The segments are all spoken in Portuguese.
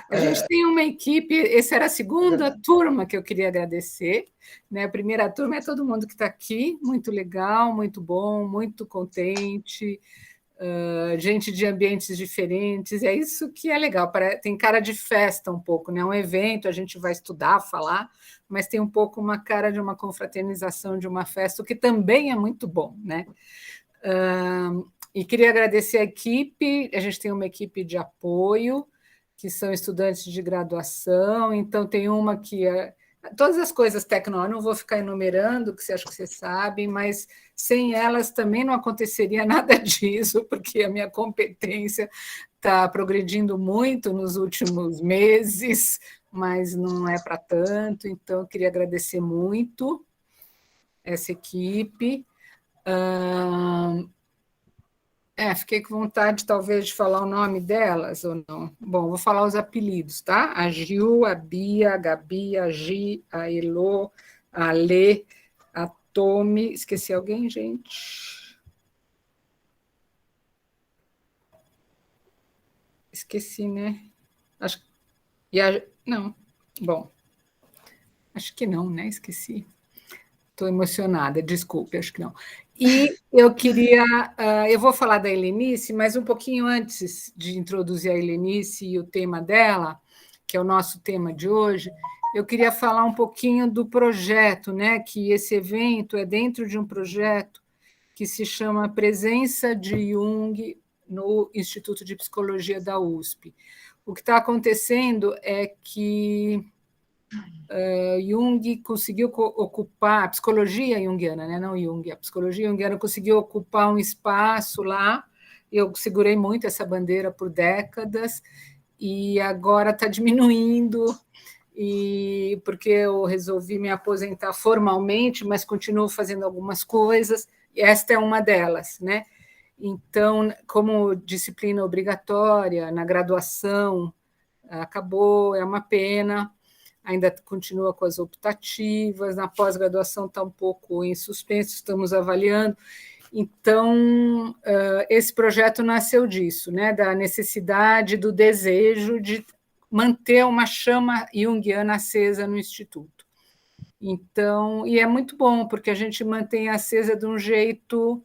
A gente tem uma equipe, essa era a segunda turma que eu queria agradecer, né? A primeira turma é todo mundo que está aqui, muito legal, muito bom, muito contente, gente de ambientes diferentes, é isso que é legal, tem cara de festa um pouco, né? Um evento, a gente vai estudar, falar, mas tem um pouco uma cara de uma confraternização, de uma festa, o que também é muito bom, né? E queria agradecer a equipe, a gente tem uma equipe de apoio, que são estudantes de graduação, então tem uma que todas as coisas tecnológicas, não vou ficar enumerando, que você acha que você sabe, mas sem elas também não aconteceria nada disso, porque a minha competência está progredindo muito nos últimos meses, mas não é para tanto, então eu queria agradecer muito essa equipe. Fiquei com vontade, talvez, de falar o nome delas ou não. Bom, vou falar os apelidos, tá? A Gil, a Bia, a Gabi, a Gi, a Elô, a Lê, a Tome. Esqueci alguém, gente? Esqueci, né? Acho não. Bom, acho que não, né? Esqueci. Estou emocionada, desculpe, acho que não. E eu vou falar da Helenice, mas um pouquinho antes de introduzir a Helenice e o tema dela, que é o nosso tema de hoje, eu queria falar um pouquinho do projeto, né? Que esse evento é dentro de um projeto que se chama Presença de Jung no Instituto de Psicologia da USP. O que está acontecendo é que Jung conseguiu ocupar, a psicologia junguiana, né? Não Jung, a psicologia junguiana conseguiu ocupar um espaço lá, eu segurei muito essa bandeira por décadas, e agora está diminuindo, porque eu resolvi me aposentar formalmente, mas continuo fazendo algumas coisas, e esta é uma delas, né? Então, como disciplina obrigatória na graduação, acabou, é uma pena, ainda continua com as optativas, na pós-graduação está um pouco em suspenso, estamos avaliando. Então, esse projeto nasceu disso, né, da necessidade, do desejo de manter uma chama junguiana acesa no Instituto. Então, e é muito bom, porque a gente mantém acesa de um jeito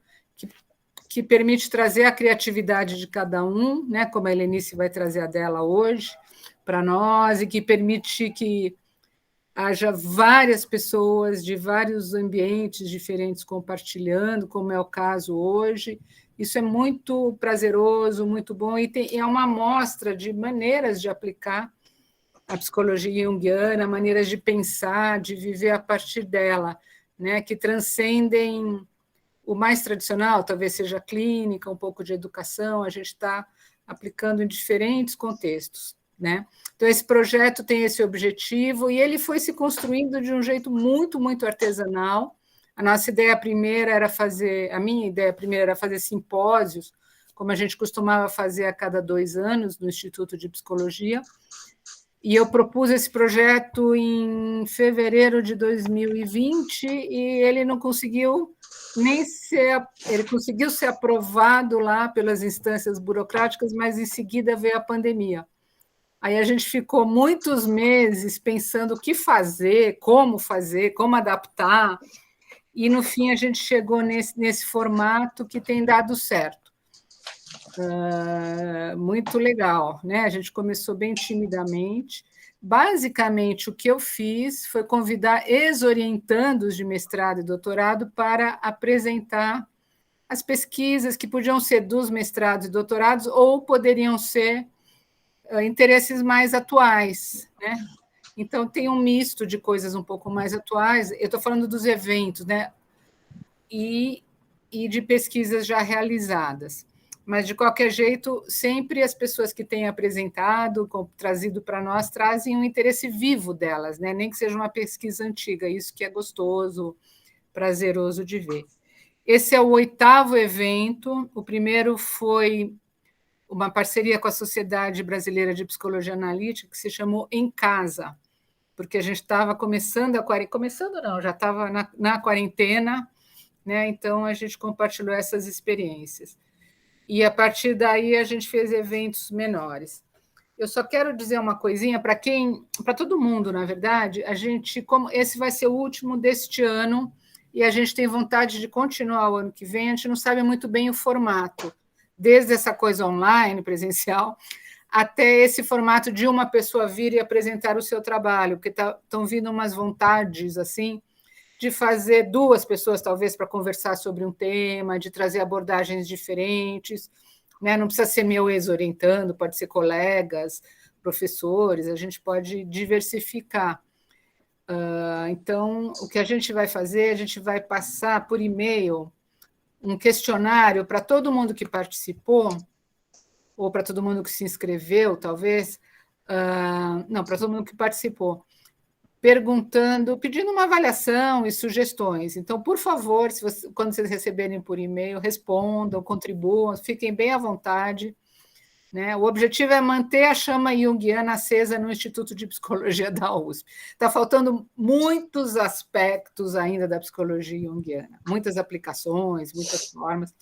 que permite trazer a criatividade de cada um, né, como a Helenice vai trazer a dela hoje, para nós, e que permite que haja várias pessoas de vários ambientes diferentes compartilhando, como é o caso hoje. Isso é muito prazeroso, muito bom, e é uma amostra de maneiras de aplicar a psicologia junguiana, maneiras de pensar, de viver a partir dela, né, que transcendem o mais tradicional, talvez seja a clínica, um pouco de educação, a gente está aplicando em diferentes contextos, né? Então, esse projeto tem esse objetivo e ele foi se construindo de um jeito muito, muito artesanal. A nossa ideia primeira era fazer, a minha ideia primeira era fazer simpósios, como a gente costumava fazer a cada 2 anos no Instituto de Psicologia, e eu propus esse projeto em fevereiro de 2020 e ele não conseguiu ele conseguiu ser aprovado lá pelas instâncias burocráticas, mas em seguida veio a pandemia. Aí a gente ficou muitos meses pensando o que fazer, como adaptar, e no fim a gente chegou nesse formato que tem dado certo. Muito legal, né? A gente começou bem timidamente. Basicamente, o que eu fiz foi convidar ex-orientandos de mestrado e doutorado para apresentar as pesquisas que podiam ser dos mestrados e doutorados ou poderiam ser interesses mais atuais, né? Então, tem um misto de coisas um pouco mais atuais. Eu estou falando dos eventos, né? E de pesquisas já realizadas. Mas, de qualquer jeito, sempre as pessoas que têm apresentado, trazido para nós, trazem um interesse vivo delas, né? Nem que seja uma pesquisa antiga, isso que é gostoso, prazeroso de ver. Esse é o 8º evento, o primeiro foi uma parceria com a Sociedade Brasileira de Psicologia Analítica, que se chamou Em Casa, porque a gente estava começando a quarentena, começando não, já estava na quarentena, né? Então a gente compartilhou essas experiências. E a partir daí a gente fez eventos menores. Eu só quero dizer uma coisinha para todo mundo, na verdade, a gente, como esse vai ser o último deste ano, e a gente tem vontade de continuar o ano que vem, a gente não sabe muito bem o formato, desde essa coisa online, presencial, até esse formato de uma pessoa vir e apresentar o seu trabalho, porque estão vindo umas vontades assim de fazer duas pessoas, talvez, para conversar sobre um tema, de trazer abordagens diferentes, né? Não precisa ser meu ex-orientando, pode ser colegas, professores, a gente pode diversificar. Então, o que a gente vai fazer, a gente vai passar por e-mail um questionário para todo mundo que participou, ou para todo mundo que se inscreveu, talvez, não, para todo mundo que participou, perguntando, pedindo uma avaliação e sugestões. Então, por favor, quando vocês receberem por e-mail, respondam, contribuam, fiquem bem à vontade. Né? O objetivo é manter a chama junguiana acesa no Instituto de Psicologia da USP. Está faltando muitos aspectos ainda da psicologia junguiana, muitas aplicações, muitas formas,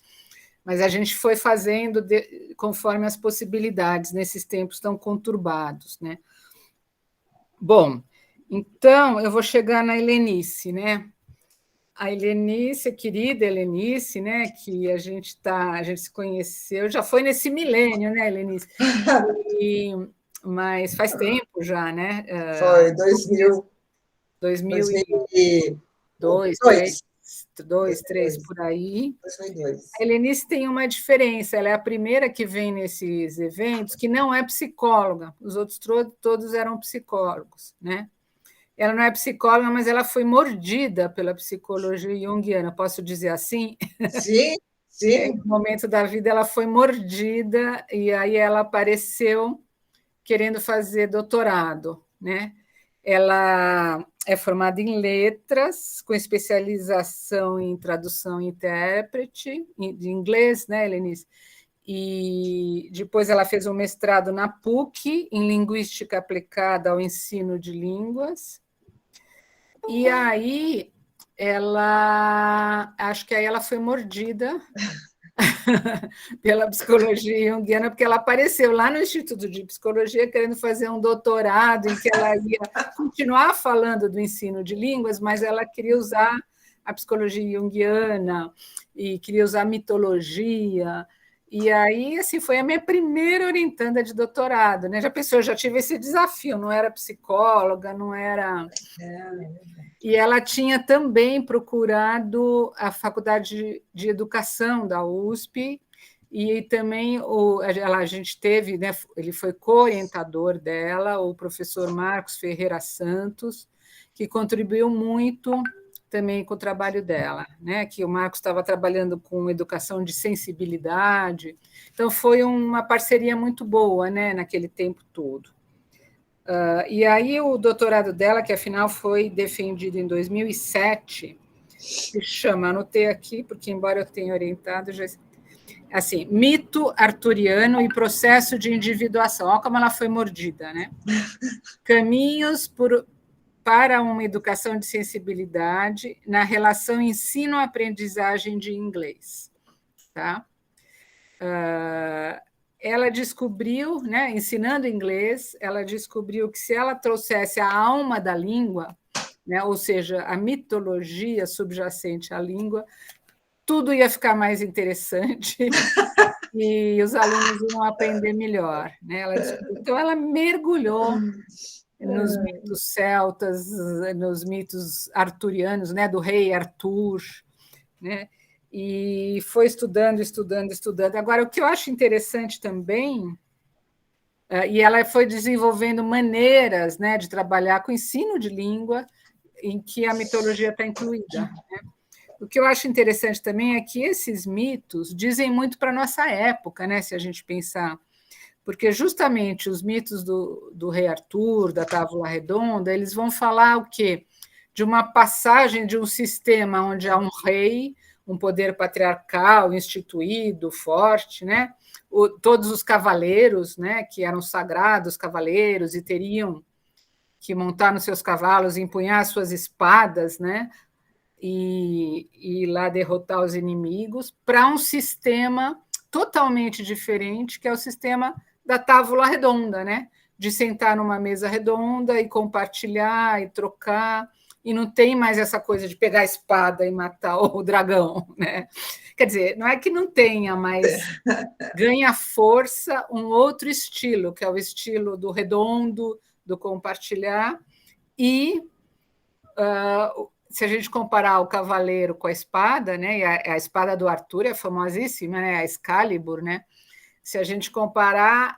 mas a gente foi fazendo conforme as possibilidades nesses tempos tão conturbados. Né? Bom, então eu vou chegar na Helenice, né? A Helenice, a querida Helenice, né? Que a gente se conheceu, já foi nesse milênio, né, Helenice? Mas faz tempo já, né? Foi 2002, 3, por aí. 2002. A Helenice tem uma diferença, ela é a primeira que vem nesses eventos que não é psicóloga, os outros todos eram psicólogos, né? Ela não é psicóloga, mas ela foi mordida pela psicologia junguiana, posso dizer assim? Sim, sim. Em um momento da vida ela foi mordida e aí ela apareceu querendo fazer doutorado, né? Ela é formada em letras, com especialização em tradução e intérprete, de inglês, né, Helenice? E depois ela fez um mestrado na PUC, em linguística aplicada ao ensino de línguas. E aí acho que aí ela foi mordida pela psicologia junguiana, porque ela apareceu lá no Instituto de Psicologia querendo fazer um doutorado em que ela ia continuar falando do ensino de línguas, mas ela queria usar a psicologia junguiana e queria usar mitologia. E aí, assim, foi a minha primeira orientanda de doutorado, né? Já pensou, eu já tive esse desafio, não era psicóloga, não era... E ela tinha também procurado a Faculdade de Educação da USP, e também a gente teve, né, ele foi co-orientador dela, o professor Marcos Ferreira Santos, que contribuiu muito também com o trabalho dela, né, que o Marcos estava trabalhando com educação de sensibilidade, então foi uma parceria muito boa, né, naquele tempo todo. E aí o doutorado dela, que afinal foi defendido em 2007, se chama, anotei aqui, porque embora eu tenha orientado, já assim, mito arturiano e processo de individuação. Olha como ela foi mordida, né? Caminhos para uma educação de sensibilidade na relação ensino-aprendizagem de inglês. Tá? Ela descobriu, né, ensinando inglês, ela descobriu que se ela trouxesse a alma da língua, né, ou seja, a mitologia subjacente à língua, tudo ia ficar mais interessante e os alunos iam aprender melhor. Né? Então, ela mergulhou nos mitos celtas, nos mitos arturianos, né, do rei Artur, né? E foi estudando. Agora, o que eu acho interessante também, e ela foi desenvolvendo maneiras, né, de trabalhar com ensino de língua em que a mitologia está incluída. Né? O que eu acho interessante também é que esses mitos dizem muito para a nossa época, né, se a gente pensar, porque justamente os mitos do rei Artur, da Távola Redonda, eles vão falar o quê? De uma passagem de um sistema onde há um rei, um poder patriarcal instituído, forte, né? Todos os cavaleiros, né, que eram sagrados cavaleiros e teriam que montar nos seus cavalos e empunhar suas espadas, né, e ir lá derrotar os inimigos, para um sistema totalmente diferente, que é o sistema da tábua redonda, né? De sentar numa mesa redonda e compartilhar e trocar, e não tem mais essa coisa de pegar a espada e matar o dragão, né? Quer dizer, não é que não tenha, mas ganha força um outro estilo, que é o estilo do redondo, do compartilhar, e se a gente comparar o cavaleiro com a espada, né? E a espada do Arthur é famosíssima, né? A Excalibur, né? Se a gente comparar,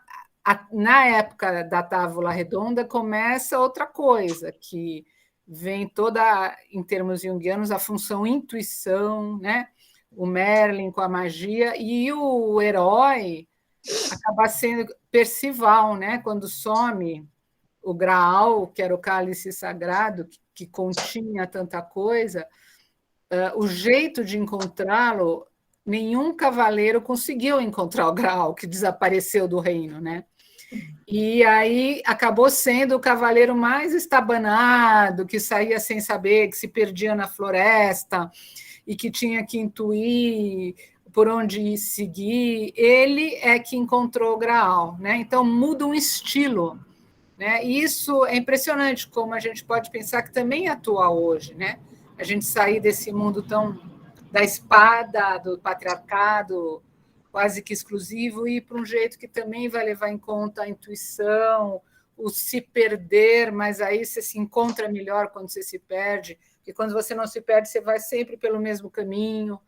na época da Távola Redonda começa outra coisa, que vem toda, em termos junguianos, a função intuição, né? O Merlin com a magia, e o herói acaba sendo Percival, né? Quando some o Graal, que era o cálice sagrado, que continha tanta coisa, o jeito de encontrá-lo, nenhum cavaleiro conseguiu encontrar o Graal, que desapareceu do reino, né? E aí acabou sendo o cavaleiro mais estabanado, que saía sem saber, que se perdia na floresta e que tinha que intuir por onde seguir. Ele é que encontrou o Graal, né? Então muda um estilo, né? E isso é impressionante como a gente pode pensar que também atua hoje, né? A gente sair desse mundo tão da espada, do patriarcado quase que exclusivo, e ir para um jeito que também vai levar em conta a intuição, o se perder, mas aí você se encontra melhor quando você se perde, porque quando você não se perde, você vai sempre pelo mesmo caminho,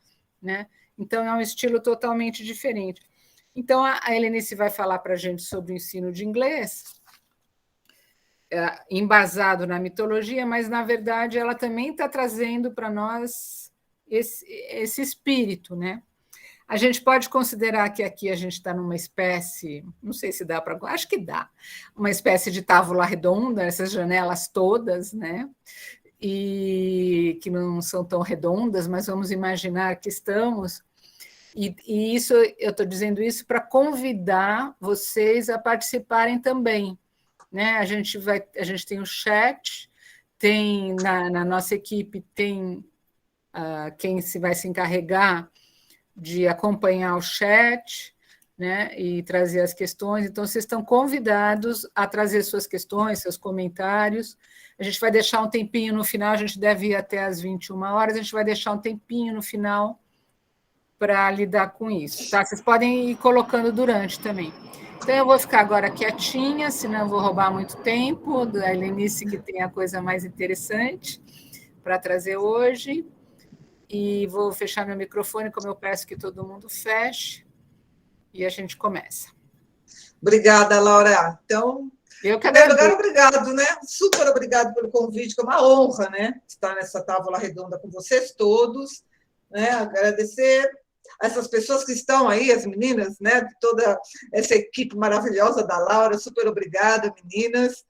né? Então é um estilo totalmente diferente. Então a Helenice vai falar para a gente sobre o ensino de inglês, embasado na mitologia, mas, na verdade, ela também está trazendo para nós esse espírito, né? A gente pode considerar que aqui a gente está numa espécie, não sei se dá para, acho que dá, uma espécie de távola redonda, essas janelas todas, né? E que não são tão redondas, mas vamos imaginar que estamos. E isso, eu estou dizendo isso para convidar vocês a participarem também, né? A gente tem o chat, tem na nossa equipe tem quem vai se encarregar de acompanhar o chat, né? E trazer as questões. Então, vocês estão convidados a trazer suas questões, seus comentários. A gente vai deixar um tempinho no final, a gente deve ir até às 21 horas, a gente vai deixar um tempinho no final para lidar com isso, tá? Vocês podem ir colocando durante também. Então, eu vou ficar agora quietinha, senão eu vou roubar muito tempo da Helenice, que tem a coisa mais interessante para trazer hoje. E vou fechar meu microfone, como eu peço que todo mundo feche, e a gente começa. Obrigada, Laura. Então, em primeiro lugar, obrigado, né? Super obrigado pelo convite, que é uma honra, né? Estar nessa tábua redonda com vocês todos, né? Agradecer a essas pessoas que estão aí, as meninas, né? Toda essa equipe maravilhosa da Laura, super obrigada, meninas.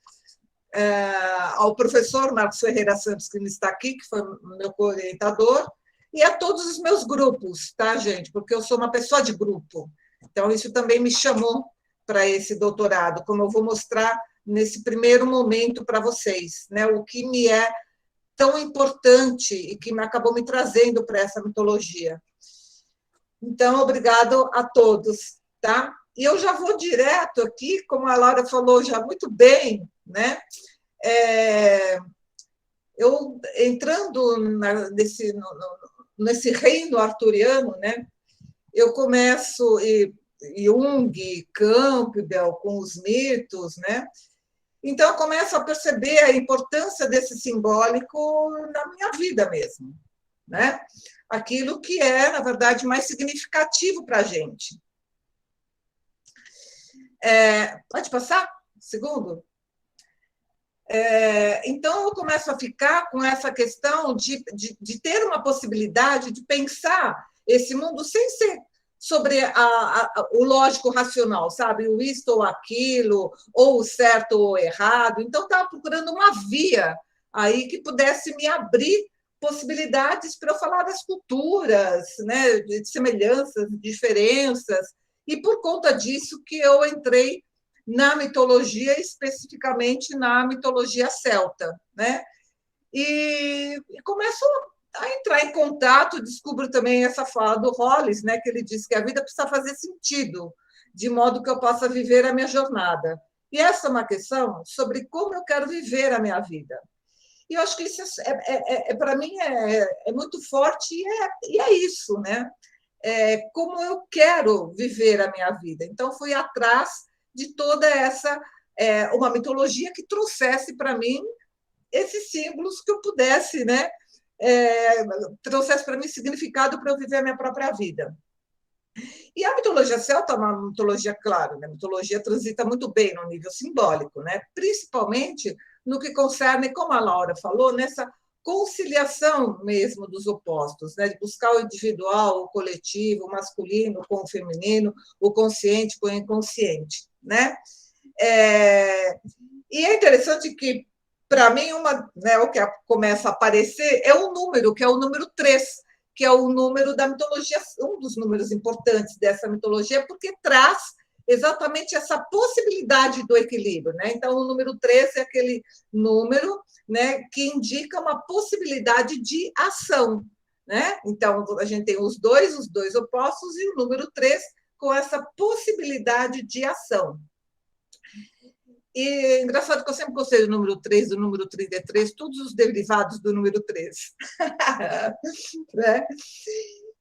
Ao professor Marcos Ferreira Santos, que está aqui, que foi meu co-orientador, e a todos os meus grupos, tá, gente? Porque eu sou uma pessoa de grupo. Então, isso também me chamou para esse doutorado, como eu vou mostrar nesse primeiro momento para vocês, né? O que me é tão importante e que acabou me trazendo para essa mitologia. Então, obrigado a todos, tá? E eu já vou direto aqui, como a Laura falou já muito bem, né? Eu entrando nesse reino arturiano, né? Eu começo Jung, Campbell, com os mitos, né? Então, eu começo a perceber a importância desse simbólico na minha vida mesmo, né? Aquilo que é, na verdade, mais significativo para a gente. Pode passar? Segundo? Então, eu começo a ficar com essa questão de ter uma possibilidade de pensar esse mundo sem ser sobre o lógico racional, sabe? O isto ou aquilo, ou o certo ou o errado. Então, estava procurando uma via aí que pudesse me abrir possibilidades para eu falar das culturas, né? De semelhanças, diferenças, e por conta disso que eu entrei na mitologia, especificamente na mitologia celta, né? E começo a entrar em contato, descubro também essa fala do Hollis, né, que ele diz que a vida precisa fazer sentido. de modo que eu possa viver a minha jornada. E essa é uma questão sobre como eu quero viver a minha vida. E eu acho que isso para mim é muito forte e é isso, né? Como eu quero viver a minha vida. Então, fui atrás de toda essa uma mitologia que trouxesse para mim esses símbolos que eu pudesse, né? Trouxesse para mim significado para eu viver a minha própria vida. E a mitologia celta é uma mitologia, claro, né? A mitologia transita muito bem no nível simbólico, né? Principalmente no que concerne, como a Laura falou, nessa conciliação mesmo dos opostos, né? De buscar o individual, o coletivo, o masculino com o feminino, o consciente com o inconsciente, né? E é interessante que, para mim, o que começa a aparecer é um número, que é o número 3, que é o número da mitologia, um dos números importantes dessa mitologia, porque traz exatamente essa possibilidade do equilíbrio, né? Então, o número 3 é aquele número, né, que indica uma possibilidade de ação, né? Então, a gente tem os dois opostos, e o número 3 com essa possibilidade de ação. E é engraçado que eu sempre gostei do número 3, do número 33, todos os derivados do número 3. Né?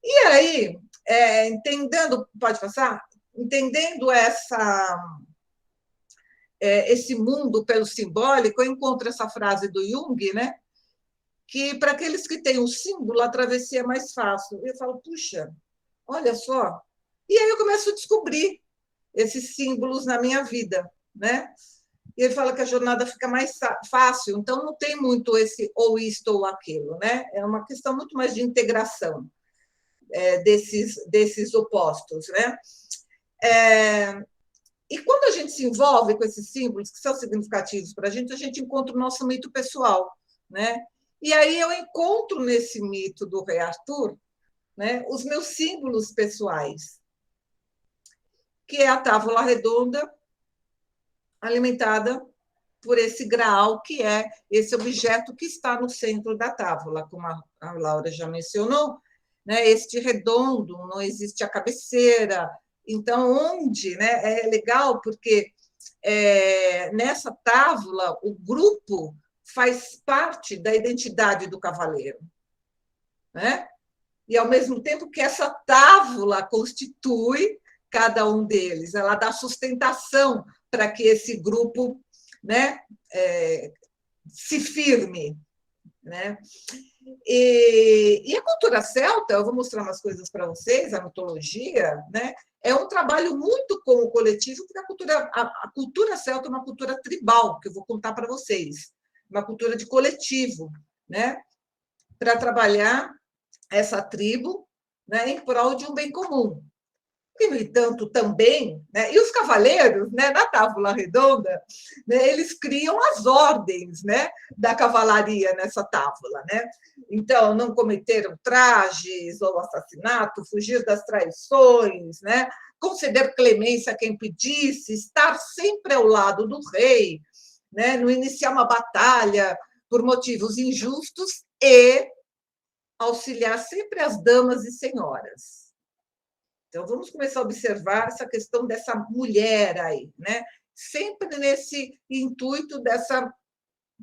E aí, entendendo, pode passar? Entendendo esse mundo pelo simbólico, eu encontro essa frase do Jung, né? Que para aqueles que têm um símbolo, a travessia é mais fácil. Eu falo, puxa, olha só. E aí eu começo a descobrir esses símbolos na minha vida, né? E ele fala que a jornada fica mais fácil, então não tem muito esse ou isto ou aquilo, né? É uma questão muito mais de integração desses opostos, né? E quando a gente se envolve com esses símbolos que são significativos para a gente encontra o nosso mito pessoal, né? E aí eu encontro nesse mito do Rei Arthur, né, os meus símbolos pessoais, que é a tábua redonda alimentada por esse graal, que é esse objeto que está no centro da tábua, como a Laura já mencionou, né? Este redondo, não existe a cabeceira. Então, onde, né? É legal porque nessa tábua o grupo faz parte da identidade do cavaleiro, né? E, ao mesmo tempo que essa tábua constitui cada um deles, ela dá sustentação para que esse grupo, né, se firme, né? E a cultura celta, eu vou mostrar umas coisas para vocês, a mitologia, né, é um trabalho muito com o coletivo, porque a cultura celta é uma cultura tribal, que eu vou contar para vocês, uma cultura de coletivo, né, para trabalhar essa tribo, né, em prol de um bem comum. E, no entanto, também, né, e os cavaleiros, né, na tábua redonda, né, eles criam as ordens, né, da cavalaria nessa tábua, né? Então, não cometer trajes ou assassinato, fugir das traições, né, conceder clemência a quem pedisse, estar sempre ao lado do rei, né, não iniciar uma batalha por motivos injustos e auxiliar sempre as damas e senhoras. Então, vamos começar a observar essa questão dessa mulher aí, né? Sempre nesse intuito dessa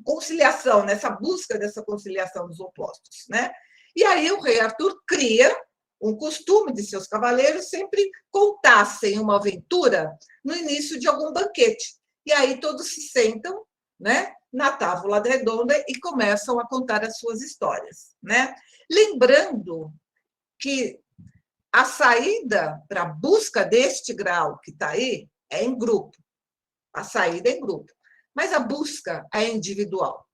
conciliação, nessa busca dessa conciliação dos opostos, né? E aí o rei Arthur cria um costume de seus cavaleiros sempre contassem uma aventura no início de algum banquete. E aí todos se sentam, né, na tábua redonda e começam a contar as suas histórias, né? Lembrando que a saída para a busca deste grau que está aí é em grupo. A saída é em grupo. Mas a busca é individual.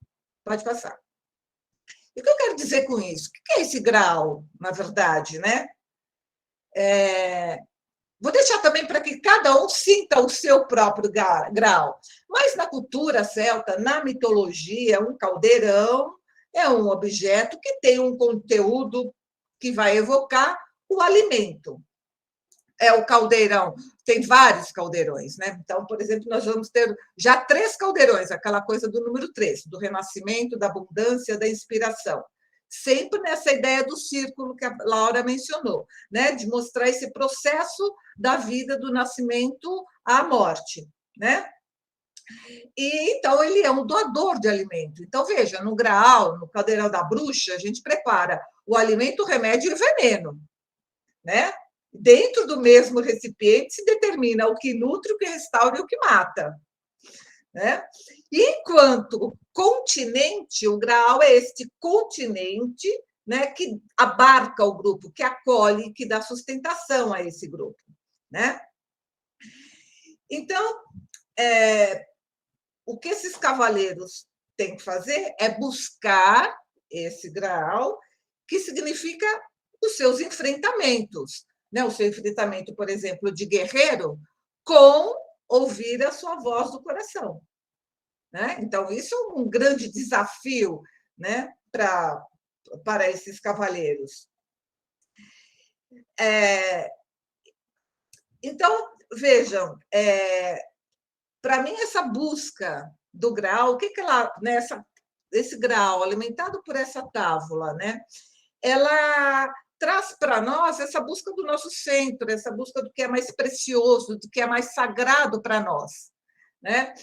Pode passar. E o que eu quero dizer com isso? O que é esse grau, na verdade, né? Vou deixar também para que cada um sinta o seu próprio grau. Mas na cultura celta, na mitologia, um caldeirão é um objeto que tem um conteúdo que vai evocar o alimento. É o caldeirão, tem vários caldeirões, né? Então, por exemplo, nós vamos ter já 3 caldeirões, aquela coisa do número 3, do renascimento, da abundância, da inspiração. sempre nessa ideia do círculo que a Laura mencionou, né? De mostrar esse processo da vida, do nascimento à morte, né? E então ele é um doador de alimento. Então, veja, no Graal, no caldeirão da bruxa, a gente prepara o alimento, o remédio e o veneno, né? Dentro do mesmo recipiente se determina o que nutre, o que restaura e o que mata, né? Enquanto continente, o Graal é este continente, né, que abarca o grupo, que acolhe, que dá sustentação a esse grupo, né? Então, o que esses cavaleiros têm que fazer é buscar esse Graal, que significa os seus enfrentamentos, né? O seu enfrentamento, por exemplo, de guerreiro, com ouvir a sua voz do coração, né? Então, isso é um grande desafio, né, para esses cavaleiros. Então, vejam, para mim, essa busca do Graal, o que ela, né, esse Graal alimentado por essa távola, né, ela traz para nós essa busca do nosso centro, essa busca do que é mais precioso, do que é mais sagrado para nós, né?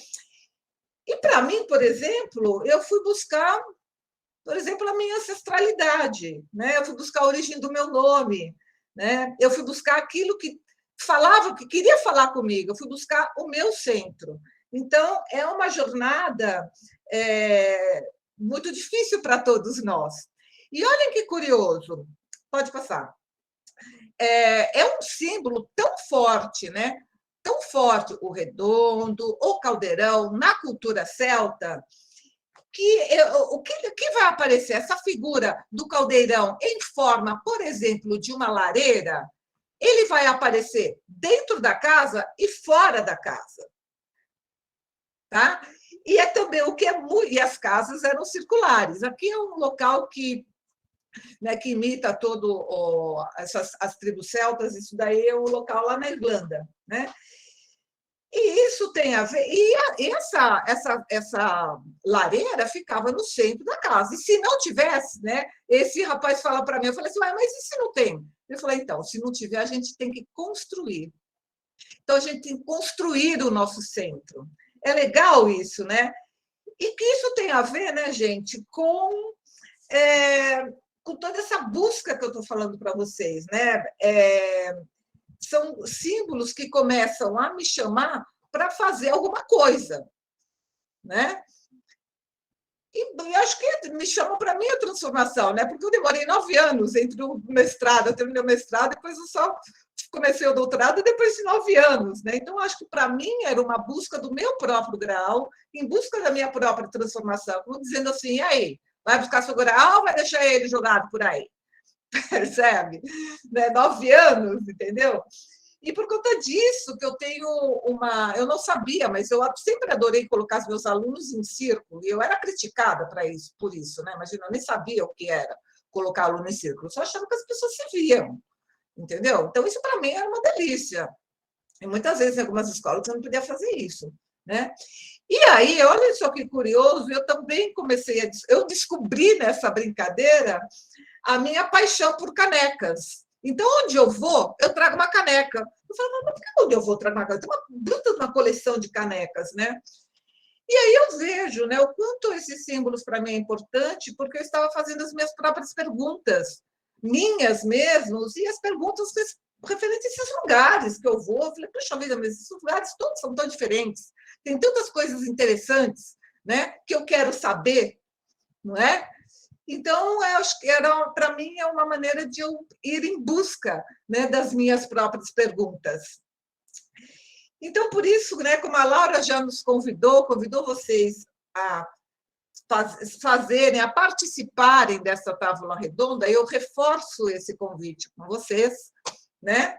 E para mim, por exemplo, eu fui buscar, por exemplo, a minha ancestralidade, né? Eu fui buscar a origem do meu nome, né? Eu fui buscar aquilo que falava, que queria falar comigo, eu fui buscar o meu centro. Então, é uma jornada muito difícil para todos nós. E olhem que curioso, pode passar. É um símbolo tão forte, né? Tão forte o redondo, o caldeirão, na cultura celta, que o que vai aparecer? Essa figura do caldeirão em forma, por exemplo, de uma lareira, ele vai aparecer dentro da casa e fora da casa. Tá? E é também o que e as casas eram circulares. Aqui é um local que, né, que imita todo as tribos celtas, isso daí é um local lá na Irlanda, né? E isso tem a ver. E essa lareira ficava no centro da casa. E se não tivesse, né? Esse rapaz fala para mim, eu falei assim, mas e se não tem? Eu falei, então, se não tiver, a gente tem que construir. Então, a gente tem que construir o nosso centro. É legal isso, né? E que isso tem a ver, né, gente, com toda essa busca que eu estou falando para vocês, né? São símbolos que começam a me chamar para fazer alguma coisa, né? E acho que me chamam para a minha transformação, né? Porque eu demorei 9 anos entre o mestrado, eu terminei o mestrado, depois eu só comecei o doutorado depois de 9 anos, né? Então, acho que para mim era uma busca do meu próprio grau, em busca da minha própria transformação, como dizendo assim, e aí, vai buscar seu grau ou vai deixar ele jogado por aí? Percebe? Né? 9 anos, entendeu? E por conta disso que eu tenho uma... Eu não sabia, mas eu sempre adorei colocar os meus alunos em círculo, e eu era criticada por isso, né? Imagina, eu nem sabia o que era colocar aluno em círculo, eu só achava que as pessoas se viam, entendeu? Então, isso para mim era uma delícia. E muitas vezes, em algumas escolas, eu não podia fazer isso, né? E aí, olha só que curioso, eu também eu descobri nessa brincadeira a minha paixão por canecas. Então, onde eu vou, eu trago uma caneca. Eu falo, mas por que onde eu vou trago uma caneca? Tem uma bruta uma coleção de canecas, né? E aí eu vejo, né, o quanto esses símbolos para mim é importante, porque eu estava fazendo as minhas próprias perguntas, minhas mesmos, e as perguntas referentes a esses lugares que eu vou. Eu falei, puxa vida, mas esses lugares todos são tão diferentes, tem tantas coisas interessantes, né, que eu quero saber, não é? Então, eu acho que para mim é uma maneira de eu ir em busca, né, das minhas próprias perguntas. Então, por isso, né, como a Laura já nos convidou vocês a fazerem, a participarem dessa tábua redonda, eu reforço esse convite com vocês, né?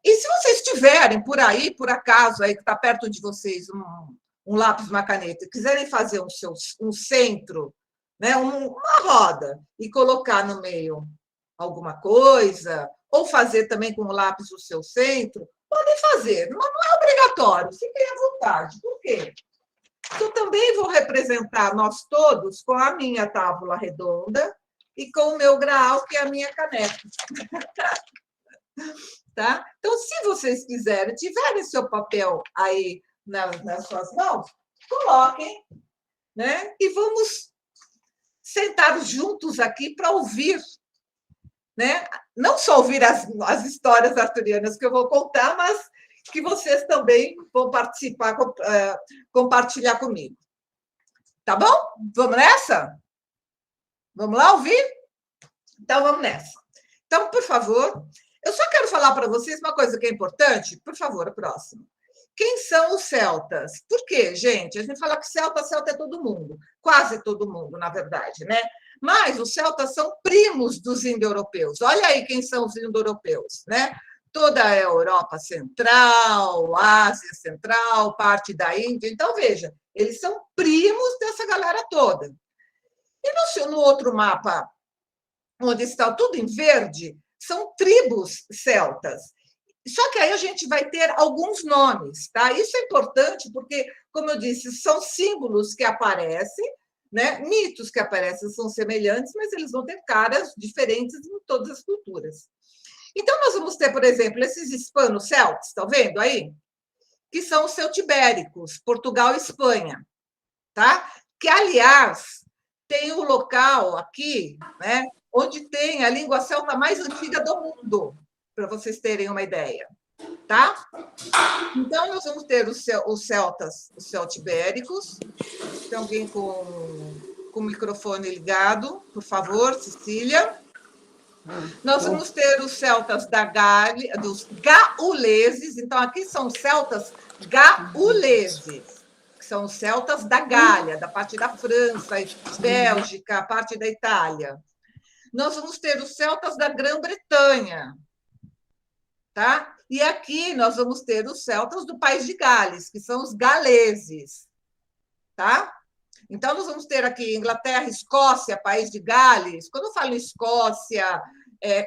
E se vocês tiverem por aí, por acaso, aí que está perto de vocês, um lápis, uma caneta, e quiserem fazer um centro, né, uma roda, e colocar no meio alguma coisa, ou fazer também com o lápis o seu centro, podem fazer, não é obrigatório, fiquem à vontade. Por quê? Eu também vou representar nós todos com a minha tábua redonda, e com o meu graal, que é a minha caneca. Tá? Então, se vocês quiserem, tiverem seu papel aí nas suas mãos, coloquem, né? E vamos sentar juntos aqui para ouvir, né? Não só ouvir as histórias arturianas que eu vou contar, mas que vocês também vão participar, compartilhar comigo. Tá bom? Vamos nessa? Vamos lá ouvir? Então, vamos nessa. Então, por favor, eu só quero falar para vocês uma coisa que é importante. Por favor, a próxima. Quem são os celtas? Por quê, gente? A gente fala que celta é todo mundo. Quase todo mundo, na verdade, né? Mas os celtas são primos dos indo-europeus. Olha aí quem são os indo-europeus, né? Toda a Europa Central, Ásia Central, parte da Índia. Então, veja, eles são primos dessa galera toda. E no outro mapa, onde está tudo em verde, são tribos celtas. Só que aí a gente vai ter alguns nomes, tá? Isso é importante porque, como eu disse, são símbolos que aparecem, né? Mitos que aparecem são semelhantes, mas eles vão ter caras diferentes em todas as culturas. Então, nós vamos ter, por exemplo, esses hispano-celtas, estão vendo aí? Que são os celtibéricos, Portugal e Espanha, tá? Que, aliás, tem um local aqui, né? Onde tem a língua celta mais antiga do mundo, para vocês terem uma ideia, tá? Então, nós vamos ter os celtas, os celtibéricos. Tem alguém com o microfone ligado, por favor, Cecília. Nós vamos ter os celtas da Gália, dos gauleses. Então, aqui são os celtas gauleses, que são os celtas da Gália, da parte da França, Bélgica, a parte da Itália. Nós vamos ter os celtas da Grã-Bretanha, tá? E aqui nós vamos ter os celtas do País de Gales, que são os galeses, tá? Então, nós vamos ter aqui Inglaterra, Escócia, País de Gales. Quando eu falo Escócia,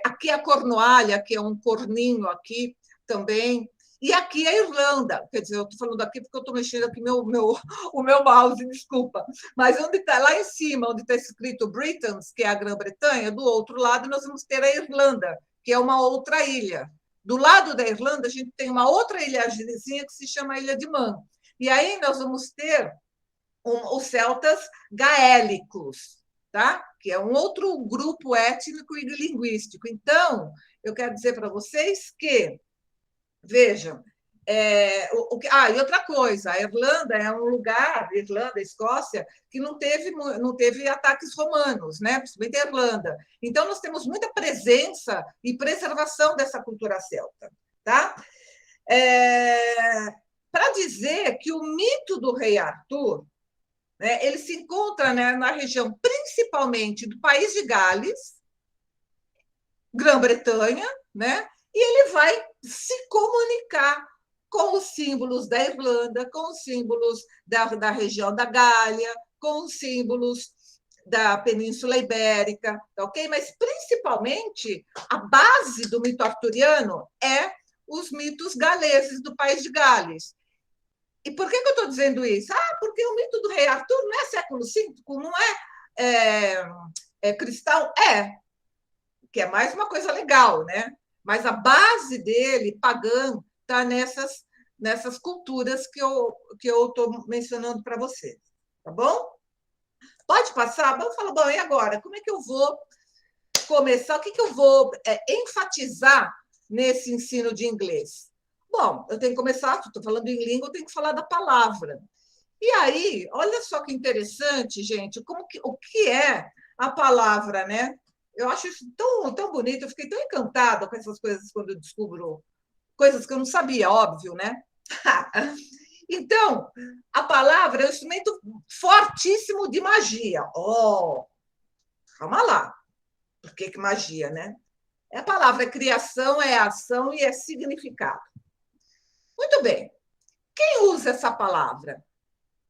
aqui a Cornualha, que é um corninho aqui também. E aqui a Irlanda. Quer dizer, eu estou falando aqui porque eu estou mexendo aqui o meu mouse, desculpa. Mas onde está, lá em cima, onde está escrito Britons, que é a Grã-Bretanha, do outro lado nós vamos ter a Irlanda, que é uma outra ilha. Do lado da Irlanda, a gente tem uma outra ilhazinha que se chama Ilha de Man. E aí nós vamos ter os celtas gaélicos, tá? Que é um outro grupo étnico e linguístico. Então, eu quero dizer para vocês que, vejam, e outra coisa, a Irlanda é um lugar, Irlanda, Escócia, que não teve ataques romanos, né? Principalmente a Irlanda. Então, nós temos muita presença e preservação dessa cultura celta, tá? Para dizer que o mito do rei Arthur, né, ele se encontra, né, na região principalmente do País de Gales, Grã-Bretanha, né, e ele vai se comunicar com os símbolos da Irlanda, com os símbolos da região da Gália, com os símbolos da Península Ibérica, ok? Mas, principalmente, a base do mito arturiano é os mitos galeses do País de Gales. E por que eu estou dizendo isso? Porque o mito do rei Arthur não é século V, não é cristão? Que é mais uma coisa legal, né? Mas a base dele, pagã, está nessas culturas que eu estou mencionando para vocês. Tá bom? Pode passar? Vamos falar, bom, e agora? Como é que eu vou começar? O que eu vou enfatizar nesse ensino de inglês? Bom, eu tenho que começar, estou falando em língua, eu tenho que falar da palavra. E aí, olha só que interessante, gente, o que é a palavra, né? Eu acho isso tão, tão bonito, eu fiquei tão encantada com essas coisas quando eu descubro coisas que eu não sabia, óbvio, né? Então, a palavra é um instrumento fortíssimo de magia. Calma lá. Por que magia, né? A palavra é criação, é ação e é significado. Muito bem. Quem usa essa palavra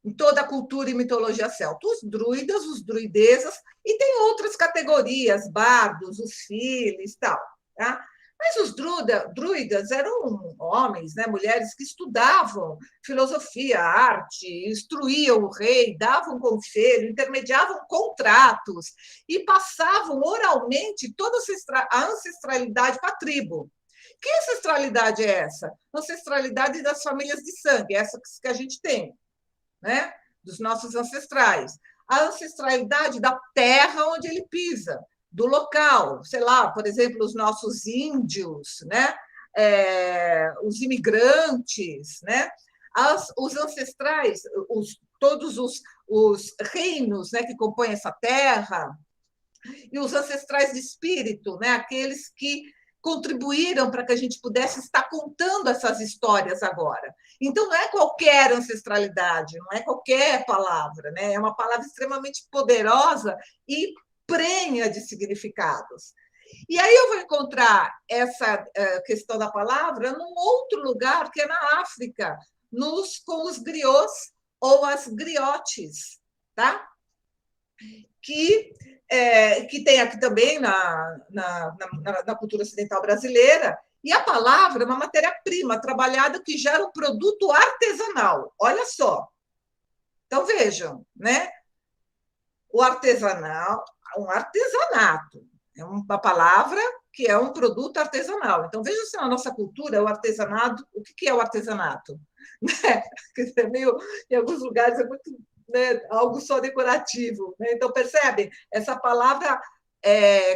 em toda a cultura e mitologia celta? Os druidas, os druidesas, e tem outras categorias, bardos, os filis, tal. Tá? Mas os druidas eram homens, né, mulheres que estudavam filosofia, arte, instruíam o rei, davam conselho, intermediavam contratos e passavam oralmente toda a ancestralidade para a tribo. Que ancestralidade é essa? Ancestralidade das famílias de sangue, essa que a gente tem, né? Dos nossos ancestrais. A ancestralidade da terra onde ele pisa, do local, sei lá, por exemplo, os nossos índios, né? Os imigrantes, né? Os ancestrais, todos os reinos, né, que compõem essa terra, e os ancestrais de espírito, né? Aqueles que contribuíram para que a gente pudesse estar contando essas histórias agora. Então, não é qualquer ancestralidade, não é qualquer palavra, né? É uma palavra extremamente poderosa e prenha de significados. E aí eu vou encontrar essa questão da palavra num outro lugar, que é na África, com os griots ou as griotes, tá? Que tem aqui também na cultura ocidental brasileira, e a palavra é uma matéria-prima trabalhada que gera um produto artesanal. Olha só. Então, vejam, né? O artesanal, um artesanato, é uma palavra que é um produto artesanal. Então, veja se na nossa cultura o artesanato, o que é o artesanato? Em alguns lugares é muito, né, algo só decorativo. Né? Então, percebe? Essa palavra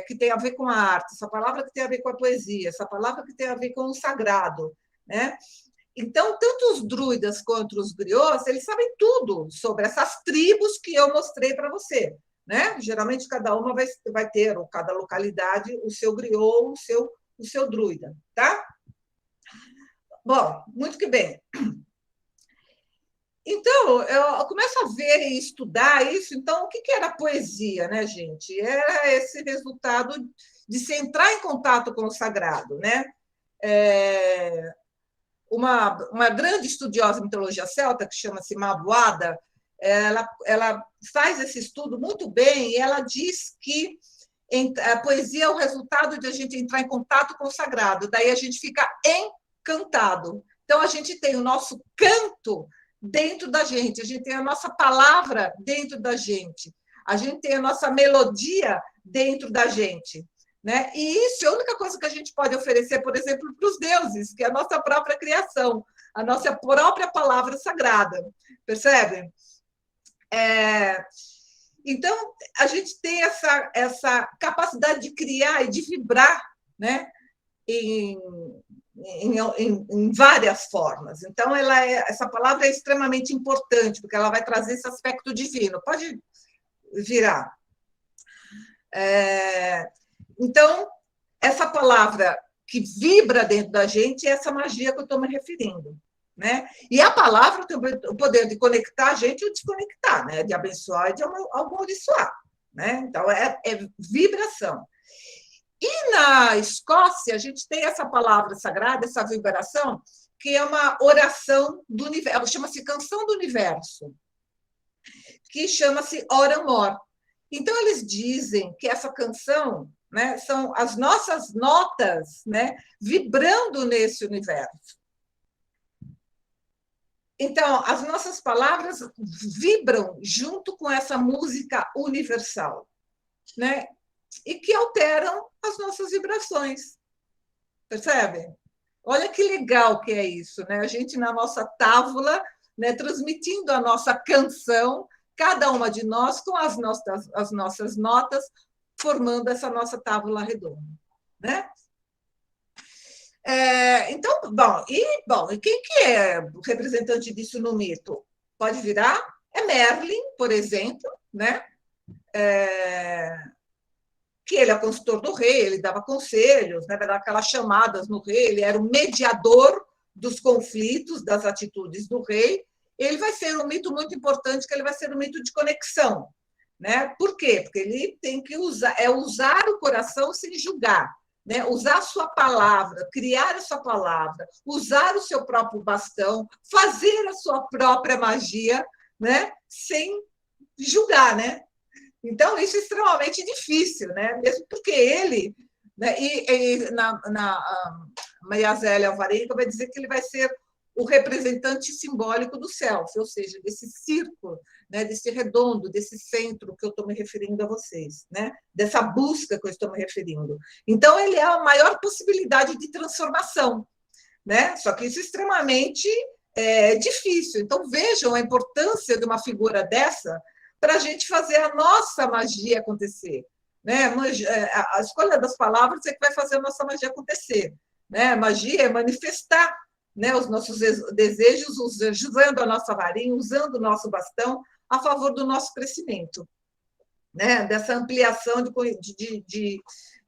que tem a ver com a arte, essa palavra que tem a ver com a poesia, essa palavra que tem a ver com o sagrado. Né? Então, tanto os druidas quanto os griots, eles sabem tudo sobre essas tribos que eu mostrei para você. Né? Geralmente, cada uma vai ter, ou cada localidade, o seu griot, o seu druida. Tá? Bom, muito que bem. Então, eu começo a ver e estudar isso. Então, o que era poesia, né, gente? Era esse resultado de se entrar em contato com o sagrado, né? Uma grande estudiosa de mitologia celta, que chama-se Mabuada, ela faz esse estudo muito bem, e ela diz que a poesia é o resultado de a gente entrar em contato com o sagrado, daí a gente fica encantado. Então, a gente tem o nosso canto dentro da gente, a gente tem a nossa palavra dentro da gente, a gente tem a nossa melodia dentro da gente. Né? E isso é a única coisa que a gente pode oferecer, por exemplo, para os deuses, que é a nossa própria criação, a nossa própria palavra sagrada. Percebe? Então, a gente tem essa capacidade de criar e de vibrar, né? em várias formas. Então, essa palavra é extremamente importante, porque ela vai trazer esse aspecto divino. Pode virar. Então, essa palavra que vibra dentro da gente é essa magia que eu estou me referindo. Né? E a palavra tem o poder de conectar a gente ou desconectar, né? De abençoar e de amaldiçoar. Né? Então, é vibração. E na Escócia, a gente tem essa palavra sagrada, essa vibração, que é uma oração do universo, chama-se Canção do Universo, que chama-se Ora Mor. Então, eles dizem que essa canção, né, são as nossas notas, né, vibrando nesse universo. Então, as nossas palavras vibram junto com essa música universal, né? E que alteram as nossas vibrações. Percebe? Olha que legal que é isso, né? A gente, na nossa tábua, né, transmitindo a nossa canção, cada uma de nós com as nossas notas, formando essa nossa tábua redonda. Né? Então, e quem que é o representante disso no mito? Pode virar? É Merlin, por exemplo, né? Que ele é o consultor do rei, ele dava conselhos, né? Dava aquelas chamadas no rei, ele era o mediador dos conflitos, das atitudes do rei. Ele vai ser um mito muito importante, que ele vai ser um mito de conexão. Né? Por quê? Porque ele tem que usar o coração sem julgar. Né? Usar a sua palavra, criar a sua palavra, usar o seu próprio bastão, fazer a sua própria magia, né? Sem julgar. Né? Então, isso é extremamente difícil, né? Mesmo porque ele né? E a Maria Zélia Alvarenga vai dizer que ele vai ser o representante simbólico do self, ou seja, desse círculo, né, desse redondo, desse centro que eu estou me referindo a vocês, né, dessa busca que eu estou me referindo. Então, ele é a maior possibilidade de transformação, né? Só que isso é extremamente difícil. Então, vejam a importância de uma figura dessa para a gente fazer a nossa magia acontecer. Né? A escolha das palavras é que vai fazer a nossa magia acontecer. Né? Magia é manifestar, né, os nossos desejos, usando a nossa varinha, usando o nosso bastão a favor do nosso crescimento, né? Dessa ampliação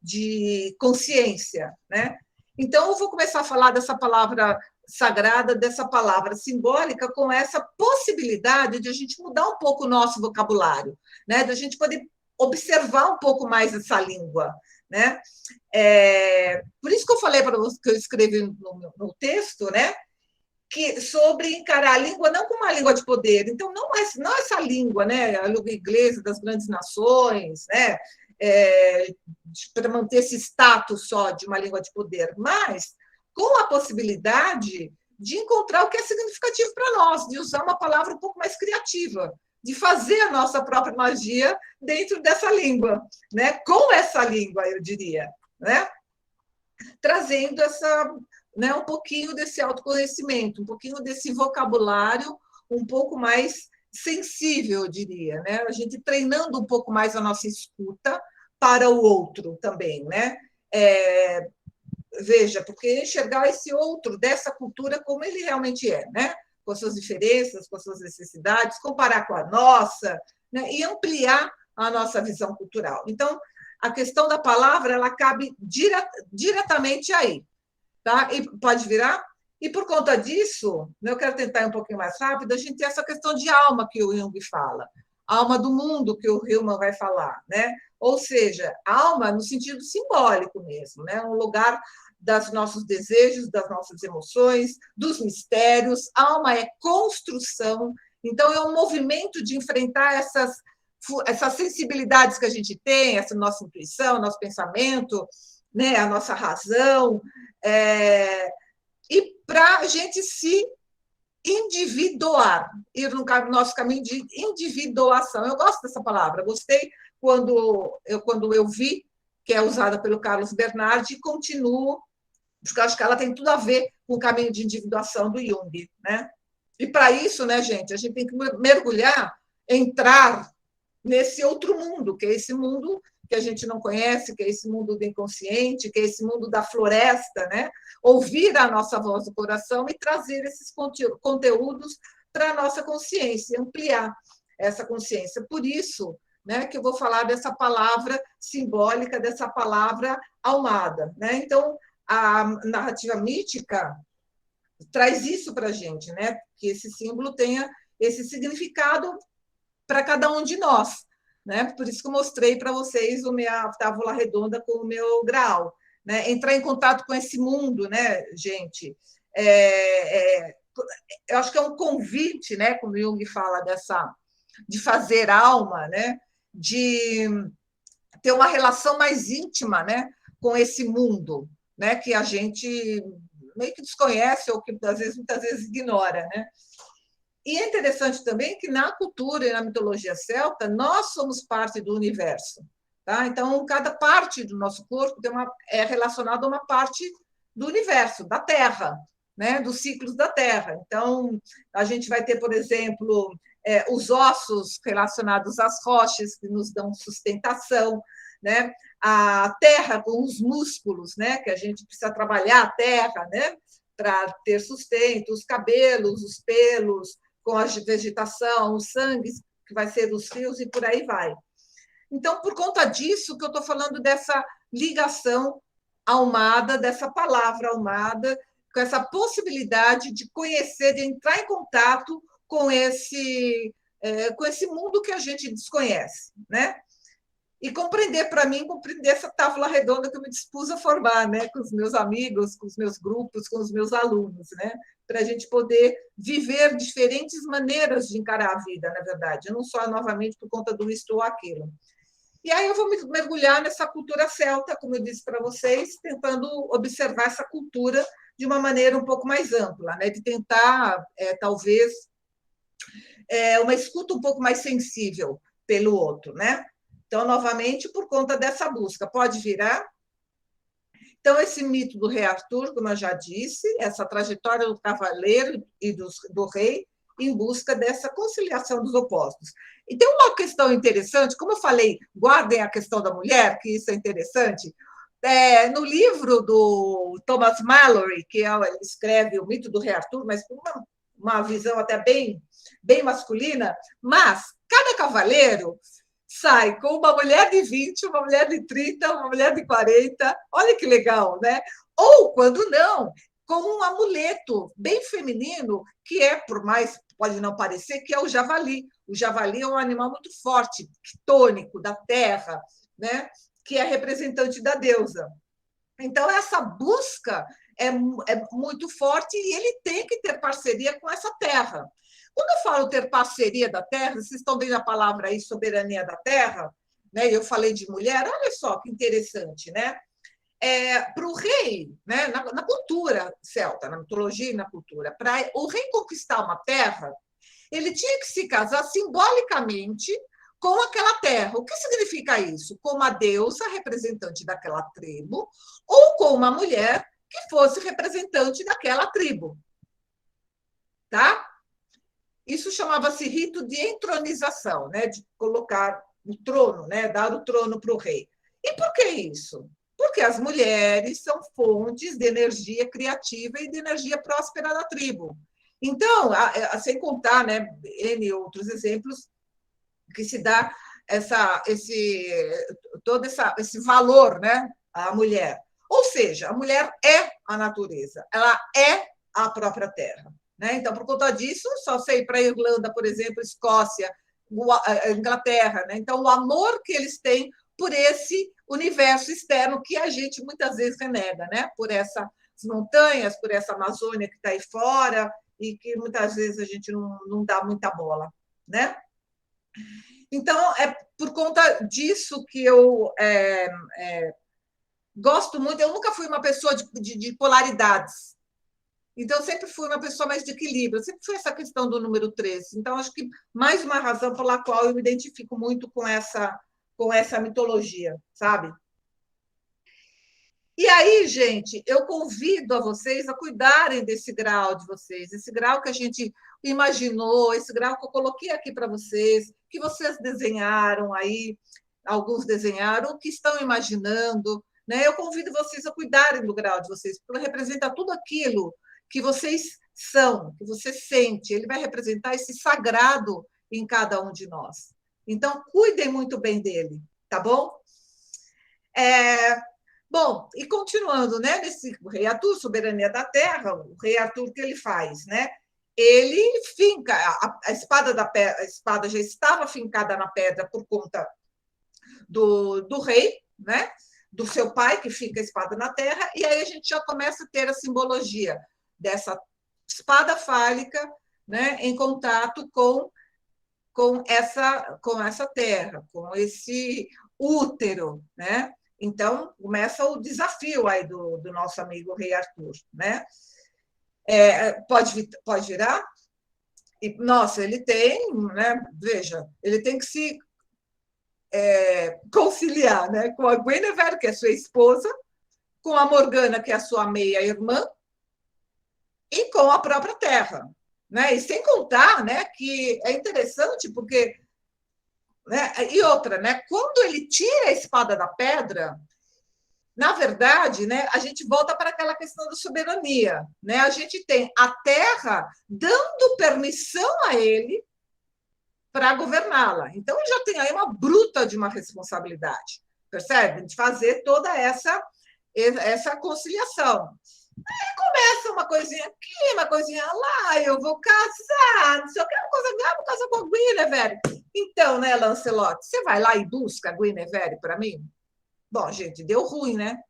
de consciência. Né? Então, eu vou começar a falar dessa palavra sagrada, dessa palavra simbólica, com essa possibilidade de a gente mudar um pouco o nosso vocabulário, né? De a gente poder observar um pouco mais essa língua. Né? Por isso que eu falei para você, que eu escrevi no texto, né? Que sobre encarar a língua não como uma língua de poder. Então, não essa língua, né? A língua inglesa das grandes nações, né? Para manter esse status só de uma língua de poder, mas com a possibilidade de encontrar o que é significativo para nós, de usar uma palavra um pouco mais criativa, de fazer a nossa própria magia dentro dessa língua, né? Com essa língua, eu diria, né? Trazendo né, um pouquinho desse autoconhecimento, um pouquinho desse vocabulário um pouco mais sensível, eu diria, né? A gente treinando um pouco mais a nossa escuta para o outro também, né? Veja, porque enxergar esse outro dessa cultura como ele realmente é, né? Com as suas diferenças, com as suas necessidades, comparar com a nossa, né? E ampliar a nossa visão cultural. Então, a questão da palavra, ela cabe diretamente aí, tá? E pode virar? E por conta disso, eu quero tentar ir um pouquinho mais rápido, a gente tem essa questão de alma que o Jung fala, alma do mundo que o Hillman vai falar, né? Ou seja, alma no sentido simbólico mesmo, né? Um lugar dos nossos desejos, das nossas emoções, dos mistérios. Alma é construção, então é um movimento de enfrentar essas sensibilidades que a gente tem, essa nossa intuição, nosso pensamento, né? A nossa razão, e para a gente se individuar, ir no nosso caminho de individuação. Eu gosto dessa palavra, gostei quando eu vi que é usada pelo Carlos Bernardi, e continuo, porque eu acho que ela tem tudo a ver com o caminho de individuação do Jung. Né? E para isso, né, gente, a gente tem que mergulhar, entrar nesse outro mundo, que é esse mundo que a gente não conhece, que é esse mundo do inconsciente, que é esse mundo da floresta, né? Ouvir a nossa voz do coração e trazer esses conteúdos para a nossa consciência, ampliar essa consciência. Por isso, né, que eu vou falar dessa palavra simbólica, dessa palavra almada. Né? Então, a narrativa mítica traz isso para a gente, né? Que esse símbolo tenha esse significado para cada um de nós. Né? Por isso que eu mostrei para vocês a minha tábua redonda com o meu grau. Né? Entrar em contato com esse mundo, né, gente? Eu acho que é um convite, né, como Jung fala de fazer alma, né? De ter uma relação mais íntima, né, com esse mundo, né, que a gente meio que desconhece ou que muitas vezes ignora, né? E é interessante também que na cultura e na mitologia celta nós somos parte do universo, tá? Então cada parte do nosso corpo é relacionada a uma parte do universo, da Terra, né? Dos ciclos da Terra. Então a gente vai ter, por exemplo, os ossos relacionados às rochas que nos dão sustentação, né? A Terra com os músculos, né? Que a gente precisa trabalhar a Terra, né? Para ter sustento, os cabelos, os pelos, com a vegetação, o sangue, que vai ser dos rios, e por aí vai. Então, por conta disso que eu estou falando dessa ligação almada, dessa palavra almada, com essa possibilidade de conhecer, de entrar em contato com esse mundo que a gente desconhece, né? E compreender, para mim, compreender essa tábua redonda que eu me dispus a formar, né, com os meus amigos, com os meus grupos, com os meus alunos, né, para a gente poder viver diferentes maneiras de encarar a vida, na verdade, não só novamente por conta do isto ou aquilo. E aí eu vou mergulhar nessa cultura celta, como eu disse para vocês, tentando observar essa cultura de uma maneira um pouco mais ampla, né? De tentar, talvez, uma escuta um pouco mais sensível pelo outro, né? Então, novamente, por conta dessa busca. Pode virar? Então, esse mito do rei Arthur, como eu já disse, essa trajetória do cavaleiro e do rei em busca dessa conciliação dos opostos. E tem uma questão interessante, como eu falei, guardem a questão da mulher, que isso é interessante. No livro do Thomas Malory, que ele escreve O Mito do Rei Arthur, mas com uma visão até bem masculina, mas cada cavaleiro sai com uma mulher de 20, uma mulher de 30, uma mulher de 40. Olha que legal, né? Ou, quando não, com um amuleto bem feminino, que por mais pode não parecer, que é o javali. O javali é um animal muito forte, tônico, da terra, né? Que é representante da deusa. Então, essa busca é muito forte e ele tem que ter parceria com essa terra. Quando eu falo ter parceria da terra, vocês estão vendo a palavra aí, soberania da terra, né? Eu falei de mulher, olha só que interessante, né? Para o rei, né? Na cultura celta, na mitologia e na cultura, para o rei conquistar uma terra, ele tinha que se casar simbolicamente com aquela terra. O que significa isso? Com uma deusa representante daquela tribo ou com uma mulher que fosse representante daquela tribo. Tá? Isso chamava-se rito de entronização, né? De colocar o trono, né? Dar o trono para o rei. E por que isso? Porque as mulheres são fontes de energia criativa e de energia próspera da tribo. Então, sem contar, né, N outros exemplos, que se dá todo esse valor, né, à mulher. Ou seja, a mulher é a natureza, ela é a própria terra. Né? Então, por conta disso, só sei para a Irlanda, por exemplo, Escócia, a Inglaterra. Né? Então, o amor que eles têm por esse universo externo que a gente muitas vezes renega, né? Por essas montanhas, por essa Amazônia que está aí fora e que muitas vezes a gente não dá muita bola. Né? Então, é por conta disso que eu gosto muito. Eu nunca fui uma pessoa de polaridades. Então, eu sempre fui uma pessoa mais de equilíbrio. Eu sempre fui essa questão do número 13. Então, acho que mais uma razão pela qual eu me identifico muito com essa mitologia, sabe? E aí, gente, eu convido a vocês a cuidarem desse grau de vocês, esse grau que a gente imaginou, esse grau que eu coloquei aqui para vocês, que vocês desenharam aí, alguns desenharam, que estão imaginando. Né? Eu convido vocês a cuidarem do grau de vocês, porque ele representa tudo aquilo que vocês são, que você sente. Ele vai representar esse sagrado em cada um de nós. Então, cuidem muito bem dele, tá bom? Bom, e continuando, né, nesse rei Arthur, soberania da terra, o rei Arthur, o que ele faz, né? Ele finca a espada já estava fincada na pedra por conta do rei, né? Do seu pai, que fica a espada na terra, e aí a gente já começa a ter a simbologia dessa espada fálica, né, em contato com essa terra, com esse útero, né? Então, começa o desafio aí do nosso amigo rei Arthur, né? Pode virar? E, nossa, ele tem, né? Veja, ele tem que se conciliar, né? Com a Guinevere, que é sua esposa, com a Morgana, que é a sua meia-irmã, e com a própria terra. Né? E sem contar, né, que é interessante, porque né? E outra, né? Quando ele tira a espada da pedra, na verdade, né, a gente volta para aquela questão da soberania. Né? A gente tem a terra dando permissão a ele para governá-la. Então, ele já tem aí uma bruta de uma responsabilidade, percebe? De fazer toda essa conciliação. Aí começa uma coisinha aqui, uma coisinha lá, eu vou casar, não sei o que, uma coisa, vou casar com a Guinevere. Então, né, Lancelot, você vai lá e busca a Guinevere para mim? Bom, gente, deu ruim, né?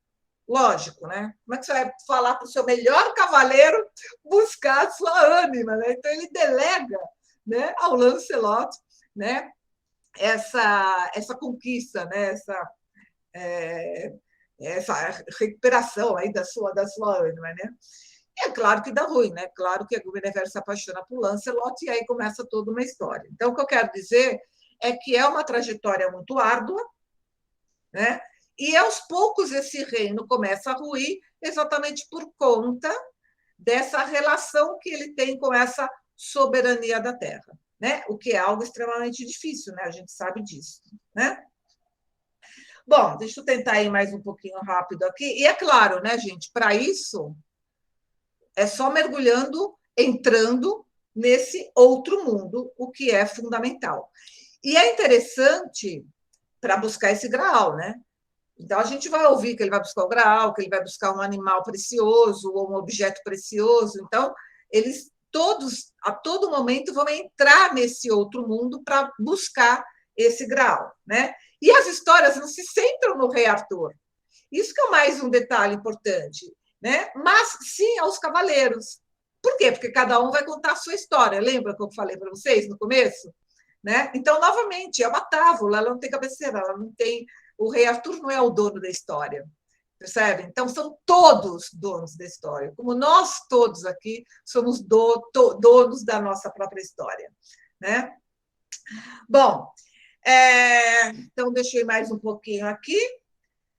Lógico, né? Como é que você vai falar para o seu melhor cavaleiro buscar a sua ânima, né? Então, ele delega, né, ao Lancelot, né, essa conquista, né? Essa recuperação aí da sua Anima, né? É claro que dá ruim, né? Claro que a Guinevere se apaixona por Lancelot e aí começa toda uma história. Então, o que eu quero dizer é que é uma trajetória muito árdua, né? E aos poucos esse reino começa a ruir exatamente por conta dessa relação que ele tem com essa soberania da terra, né? O que é algo extremamente difícil, né? A gente sabe disso, né? Bom, deixa eu tentar ir mais um pouquinho rápido aqui. E é claro, né, gente, para isso é só mergulhando, entrando nesse outro mundo, o que é fundamental. E é interessante para buscar esse graal, né? Então, a gente vai ouvir que ele vai buscar o graal, que ele vai buscar um animal precioso ou um objeto precioso. Então, eles todos, a todo momento, vão entrar nesse outro mundo para buscar esse graal, né? E as histórias não se centram no rei Arthur. Isso que é mais um detalhe importante, né? Mas sim aos cavaleiros. Por quê? Porque cada um vai contar a sua história. Lembra que eu falei para vocês no começo? Né? Então, novamente, é uma tábua, ela não tem cabeceira, ela não tem. O rei Arthur não é o dono da história, percebe? Então, são todos donos da história, como nós todos aqui somos donos da nossa própria história, né? Bom, então, deixa eu ir mais um pouquinho aqui.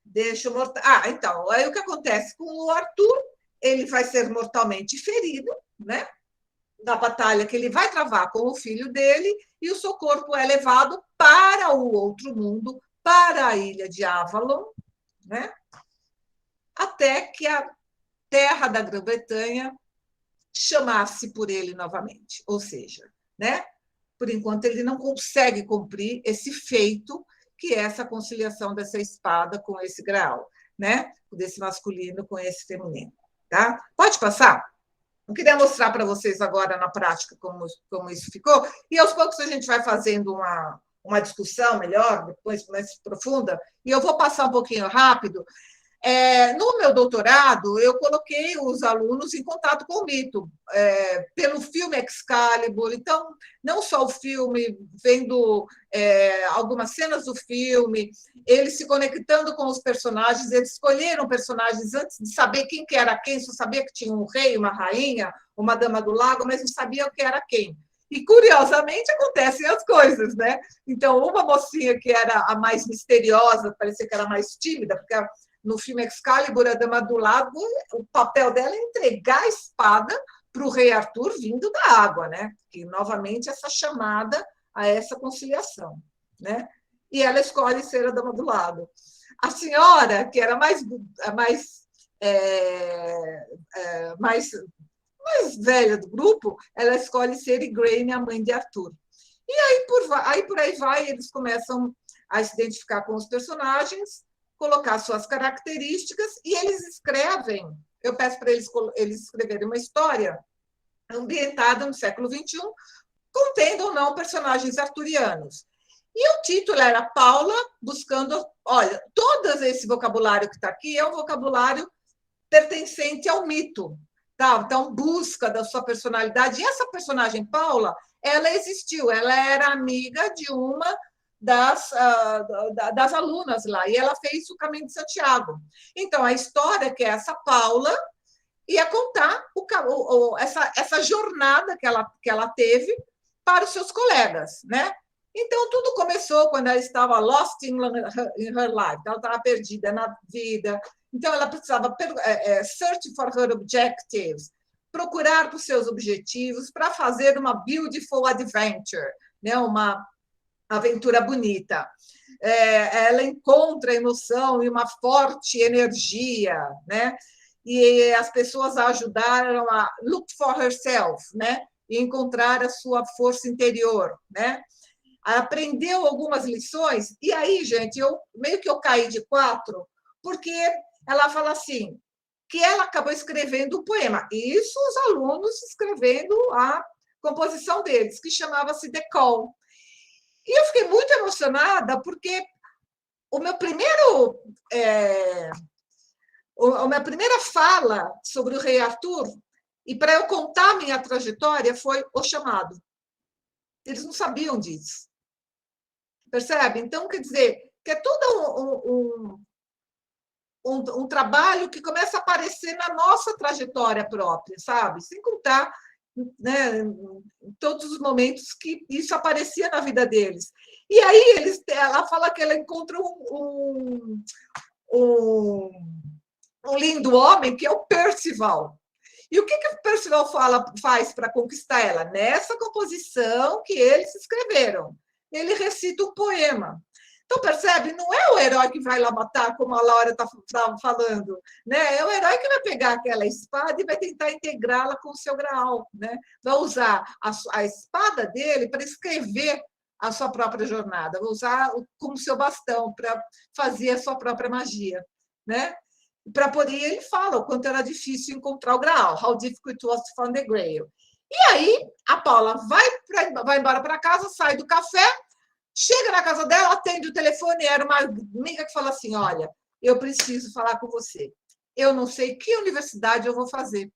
Deixa eu então, aí o que acontece com o Arthur? Ele vai ser mortalmente ferido, né? Da batalha que ele vai travar com o filho dele, e o seu corpo é levado para o outro mundo, para a ilha de Avalon, né? Até que a terra da Grã-Bretanha chamasse por ele novamente. Ou seja, né? Por enquanto ele não consegue cumprir esse feito que é essa conciliação dessa espada com esse graal, né? Desse masculino com esse feminino, tá? Pode passar? Eu queria mostrar para vocês agora na prática como isso ficou, e aos poucos a gente vai fazendo uma discussão melhor, depois mais profunda, e eu vou passar um pouquinho rápido. No meu doutorado, eu coloquei os alunos em contato com o mito, pelo filme Excalibur. Então, não só o filme, vendo algumas cenas do filme, eles se conectando com os personagens, eles escolheram personagens antes de saber quem que era quem, só sabia que tinha um rei, uma rainha, uma dama do lago, mas não sabia o que era quem. E, curiosamente, acontecem as coisas, né? Então, uma mocinha que era a mais misteriosa, parecia que era mais tímida, porque no filme Excalibur, a Dama do Lago, o papel dela é entregar a espada para o rei Arthur vindo da água, né? E, novamente, essa chamada a essa conciliação, né? E ela escolhe ser a Dama do Lago. A senhora, que era mais velha do grupo, ela escolhe ser Igraine, a mãe de Arthur. E aí por aí vai, eles começam a se identificar com os personagens, colocar suas características, e eles escrevem. Eu peço para eles escreverem uma história ambientada no século XXI, contendo ou não personagens arturianos. E o título era Paula buscando. Olha, todo esse vocabulário que está aqui é um vocabulário pertencente ao mito. Tá? Então, busca da sua personalidade. E essa personagem, Paula, ela existiu, ela era amiga de uma das alunas lá, e ela fez o Caminho de Santiago. Então, a história que é essa Paula ia contar essa jornada que ela teve para os seus colegas, né? Então, tudo começou quando ela estava lost in her life, ela estava perdida na vida, então ela precisava search for her objectives, procurar por seus objetivos para fazer uma beautiful adventure, né? Uma aventura bonita. Ela encontra emoção e uma forte energia, né? E as pessoas a ajudaram a look for herself, né? E encontrar a sua força interior, né? Aprendeu algumas lições, e aí, gente, meio que eu caí de quatro, porque ela fala assim, que ela acabou escrevendo um poema, isso os alunos escrevendo a composição deles, que chamava-se The Call. E eu fiquei muito emocionada, porque o meu primeiro, a minha primeira fala sobre o rei Arthur, e para eu contar minha trajetória, foi o chamado. Eles não sabiam disso. Percebe? Então, quer dizer, que é todo um trabalho que começa a aparecer na nossa trajetória própria, sabe? Sem contar, né, em todos os momentos que isso aparecia na vida deles. E aí ela fala que ela encontra um lindo homem, que é o Percival. E o que o Percival faz para conquistar ela? Nessa composição que eles escreveram. Ele recita um poema. Então, percebe? Não é o herói que vai lá matar, como a Laura está falando. Né? É o herói que vai pegar aquela espada e vai tentar integrá-la com o seu Graal. Né? Vai usar a espada dele para escrever a sua própria jornada, vai usar como seu bastão para fazer a sua própria magia. Né? Para poder, ele fala o quanto era difícil encontrar o Graal, how difficult it was to find the Grail. E aí, a Paula vai embora para casa, sai do café, chega na casa dela, atende o telefone, era uma amiga que fala assim, olha, eu preciso falar com você. Eu não sei que universidade eu vou fazer.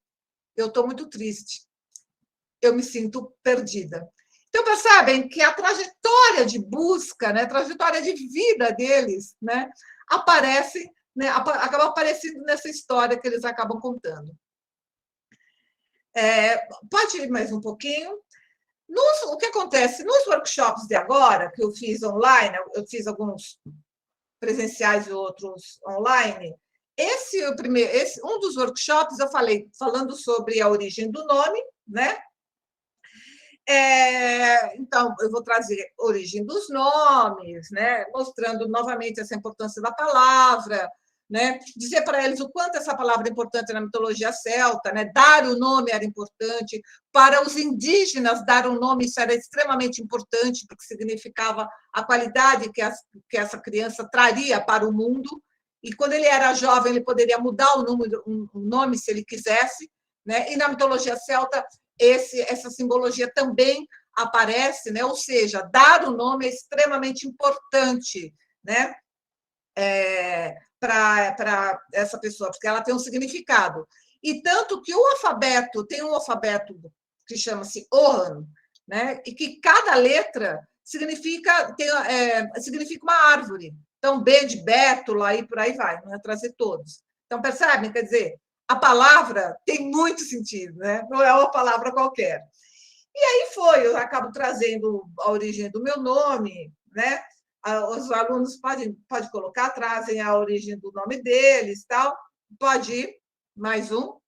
Eu estou muito triste. Eu me sinto perdida. Então, percebem que a trajetória de busca, né, a trajetória de vida deles, né, aparece, né, acaba aparecendo nessa história que eles acabam contando. Pode ir mais um pouquinho. O que acontece? Nos workshops de agora, que eu fiz online, eu fiz alguns presenciais e outros online, um dos workshops eu falei, falando sobre a origem do nome, né? Então, eu vou trazer a origem dos nomes, né? Mostrando novamente essa importância da palavra, né? Dizer para eles o quanto essa palavra é importante na mitologia celta, né? Dar o nome era importante. Para os indígenas, dar um nome isso era extremamente importante, porque significava a qualidade que essa criança traria para o mundo. E quando ele era jovem, ele poderia mudar o nome se ele quisesse. Né? E na mitologia celta, essa simbologia também aparece, né? Ou seja, dar o nome é extremamente importante, né? Para essa pessoa, porque ela tem um significado. E tanto que o alfabeto tem um alfabeto que chama-se Ohan, né? E que cada letra significa uma árvore. Então, B de bétula e por aí vai, não é trazer todos. Então, percebem? Quer dizer, a palavra tem muito sentido, né? Não é uma palavra qualquer. E aí eu acabo trazendo a origem do meu nome, né? Os alunos podem colocar, trazem a origem do nome deles, tal. Pode ir, mais um.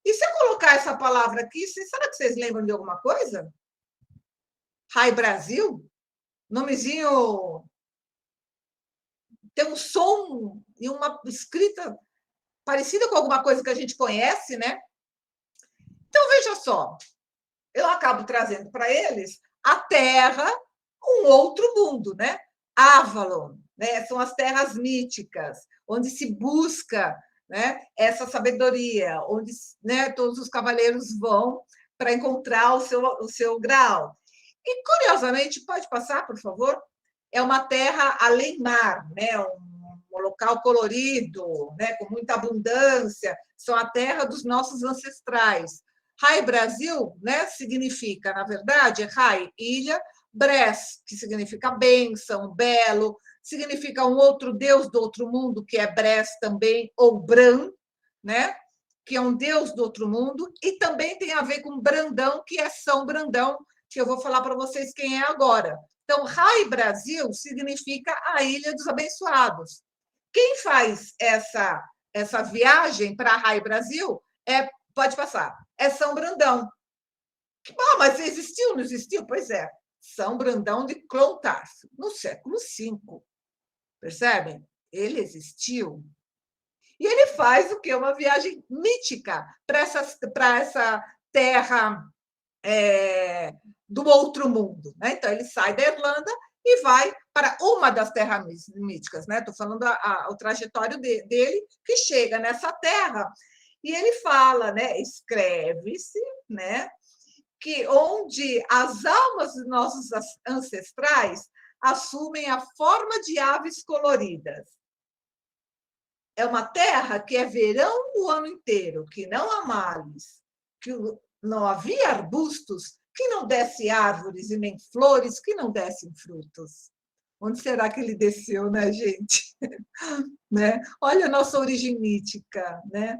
E se eu colocar essa palavra aqui, será que vocês lembram de alguma coisa? Rai Brasil? Nomezinho tem um som e uma escrita parecida com alguma coisa que a gente conhece, né? Então, veja só, eu acabo trazendo para eles a Terra, um outro mundo, né? Avalon, né? São as terras míticas, onde se busca, né, essa sabedoria, onde, né, todos os cavaleiros vão para encontrar o seu grau. E, curiosamente, pode passar, por favor? É uma terra além mar, né? Um local colorido, né? Com muita abundância, são a terra dos nossos ancestrais. Rai Brasil, né, significa, na verdade, Rai, ilha, Bres, que significa bênção, belo, significa um outro deus do outro mundo, que é Bres também, ou Bran, né, que é um deus do outro mundo, e também tem a ver com Brandão, que é São Brandão, que eu vou falar para vocês quem é agora. Então, Rai Brasil significa a Ilha dos Abençoados. Quem faz essa viagem para Rai Brasil pode passar, é São Brandão. Mas existiu, não existiu? Pois é, São Brandão de Clontarf, no século V. Percebem? Ele existiu. E ele faz o quê? Uma viagem mítica para essa terra do outro mundo. Né? Então, ele sai da Irlanda e vai para uma das terras míticas. Estou falando o trajetório dele, que chega nessa terra. E ele fala, né? Escreve-se, né? Que onde as almas dos nossos ancestrais assumem a forma de aves coloridas. É uma terra que é verão o ano inteiro, que não há males, que não havia arbustos que não dessem árvores e nem flores que não dessem frutos. Onde será que ele desceu, né, gente? Né? Olha a nossa origem mítica, né?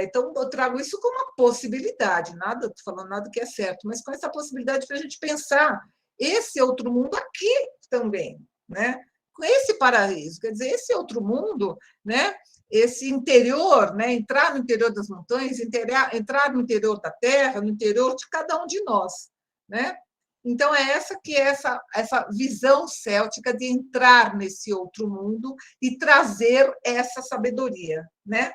Então, eu trago isso como uma possibilidade, nada, estou falando nada que é certo, mas com essa possibilidade para a gente pensar esse outro mundo aqui também, né? Com esse paraíso, quer dizer, esse outro mundo, né? Esse interior, né? Entrar no interior das montanhas, entrar no interior da terra, no interior de cada um de nós, né? Então, essa visão céltica de entrar nesse outro mundo e trazer essa sabedoria, né?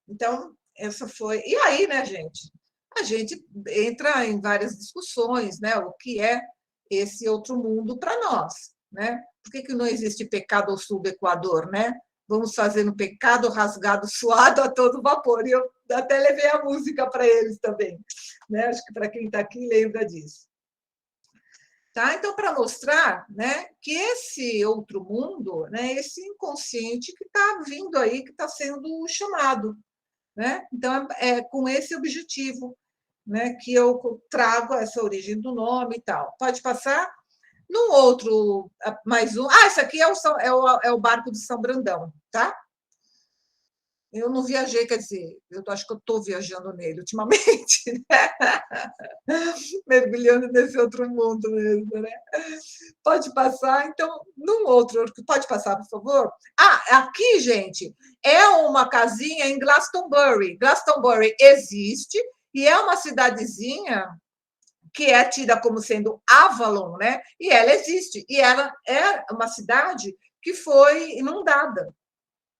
Então, essa foi. E aí, né, gente? A gente entra em várias discussões, né? O que é esse outro mundo para nós, né? Por que não existe pecado ao sul do Equador, né? Vamos fazendo pecado rasgado, suado a todo vapor. E eu até levei a música para eles também, né? Acho que para quem está aqui lembra disso. Tá? Então, para mostrar, né, que esse outro mundo, né, esse inconsciente que está vindo aí, que está sendo chamado. Né? Então, é com esse objetivo, né, que eu trago essa origem do nome e tal. Pode passar? Num outro, mais um. Esse aqui é o barco de São Brandão, tá? Eu não viajei, quer dizer, eu acho que eu estou viajando nele ultimamente, né? Mergulhando nesse outro mundo mesmo, né? Pode passar, então, num outro. Pode passar, por favor? Aqui, gente, é uma casinha em Glastonbury. Glastonbury existe e é uma cidadezinha que é tida como sendo Avalon, né? E ela existe. E ela é uma cidade que foi inundada.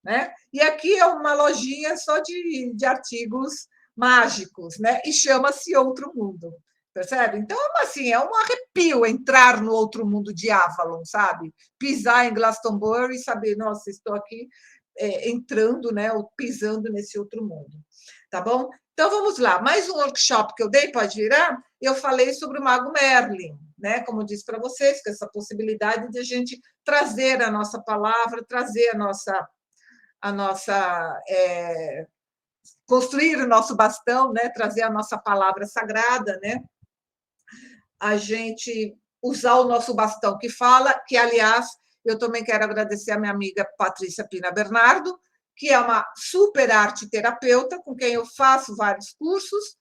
Né? E aqui é uma lojinha só de artigos mágicos, né? E chama-se Outro Mundo, percebe? Então, assim, é um arrepio entrar no outro mundo de Avalon, sabe? Pisar em Glastonbury e saber, nossa, estou aqui entrando, né? Ou pisando nesse outro mundo, tá bom? Então, vamos lá. Mais um workshop que eu dei, pode virar? Eu falei sobre o Mago Merlin, né? Como eu disse para vocês, com essa possibilidade de a gente trazer a nossa palavra, trazer a nossa construir o nosso bastão, né? Trazer a nossa palavra sagrada, né? A gente usar o nosso bastão que fala, que, aliás, eu também quero agradecer a minha amiga Patrícia Pina Bernardo, que é uma super arte terapeuta, com quem eu faço vários cursos,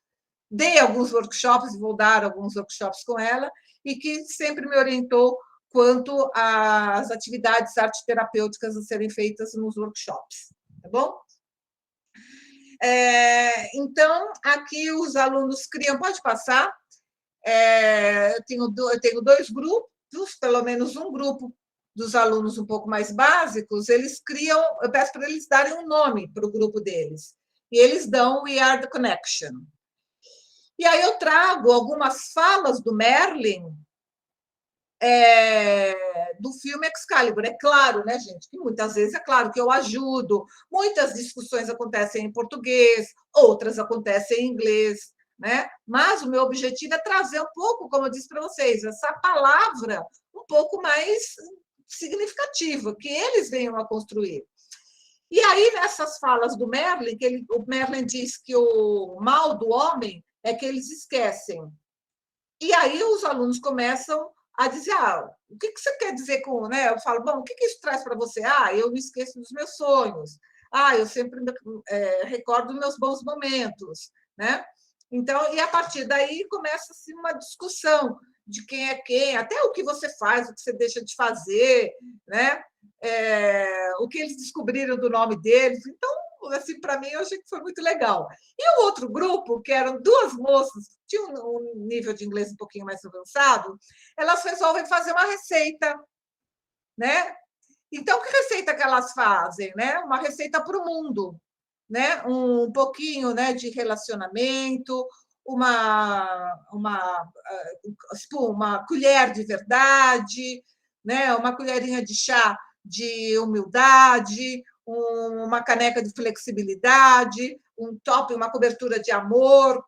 dei alguns workshops, vou dar alguns workshops com ela, e que sempre me orientou quanto às atividades arte terapêuticas a serem feitas nos workshops. Tá bom? Então, aqui os alunos criam, pode passar? Eu tenho dois grupos, pelo menos um grupo dos alunos um pouco mais básicos, eles criam, eu peço para eles darem um nome para o grupo deles, e eles dão We Are the Connection. E aí eu trago algumas falas do Merlin, do filme Excalibur. É claro, né, gente, que muitas vezes é claro que eu ajudo, muitas discussões acontecem em português, outras acontecem em inglês, né? Mas o meu objetivo é trazer um pouco, como eu disse para vocês, essa palavra um pouco mais significativa, que eles venham a construir. E aí, nessas falas do Merlin, o Merlin diz que o mal do homem é que eles esquecem. E aí os alunos começam a dizer, o que você quer dizer com... Né? Eu falo, bom, o que isso traz para você? Eu não esqueço dos meus sonhos. Eu sempre recordo meus bons momentos. Né? Então, e a partir daí começa-se uma discussão de quem é quem, até o que você faz, o que você deixa de fazer, né? O que eles descobriram do nome deles. Então, assim, para mim, eu achei que foi muito legal. E o outro grupo, que eram duas moças, tinham um nível de inglês um pouquinho mais avançado, elas resolvem fazer uma receita, né? Então, que receita que elas fazem? Né? Uma receita para o mundo, né? Um pouquinho, né, de relacionamento, uma colher de verdade, né? Uma colherinha de chá de humildade, uma caneca de flexibilidade, um top, uma cobertura de amor,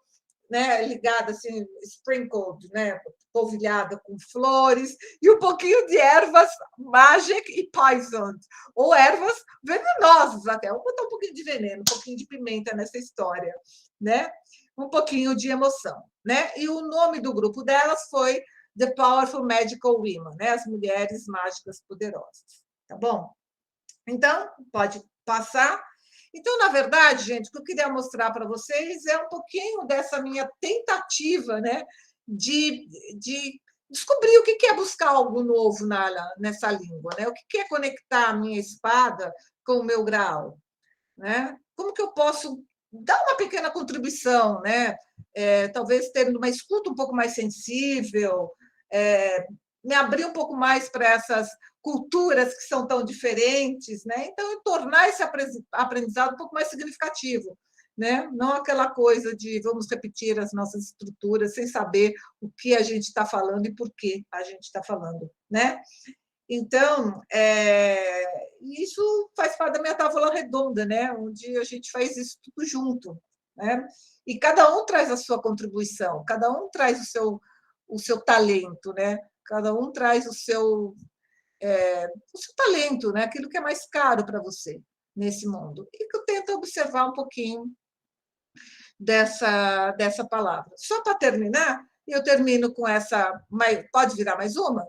né, ligada assim, sprinkled, né, polvilhada com flores, e um pouquinho de ervas magic e poisoned, ou ervas venenosas até. Vou botar um pouquinho de veneno, um pouquinho de pimenta nessa história, né? Um pouquinho de emoção, né? E o nome do grupo delas foi The Powerful Magical Women, né? As mulheres mágicas poderosas, tá bom? Então, pode passar. Então, na verdade, gente, o que eu queria mostrar para vocês é um pouquinho dessa minha tentativa, né, de descobrir o que é buscar algo novo nessa língua, né? O que é conectar a minha espada com o meu graal, né? Como que eu posso dar uma pequena contribuição, né? Talvez tendo uma escuta um pouco mais sensível, me abrir um pouco mais para essas culturas que são tão diferentes, né? Então, tornar esse aprendizado um pouco mais significativo, né? Não aquela coisa de vamos repetir as nossas estruturas sem saber o que a gente está falando e por que a gente está falando, né? Então, isso faz parte da minha tábua redonda, né? Onde a gente faz isso tudo junto, né? E cada um traz a sua contribuição, cada um traz o seu talento, né? Cada um traz o seu talento, né? Aquilo que é mais caro para você nesse mundo. E que eu tento observar um pouquinho dessa palavra. Só para terminar, eu termino com essa. Pode virar mais uma?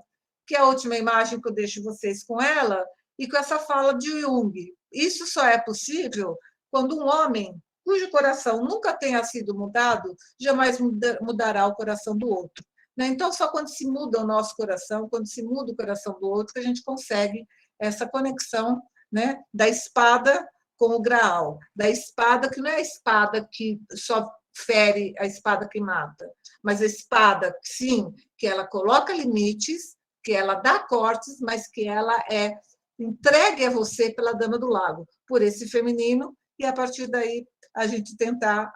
Que é a última imagem que eu deixo vocês com ela, e com essa fala de Jung. Isso só é possível quando um homem cujo coração nunca tenha sido mudado, jamais mudará o coração do outro. Então, só quando se muda o nosso coração, quando se muda o coração do outro, que a gente consegue essa conexão, né, da espada com o graal, da espada que não é a espada que só fere, a espada que mata, mas a espada, sim, que ela coloca limites, que ela dá cortes, mas que ela é entregue a você pela Dama do Lago, por esse feminino, e a partir daí a gente tentar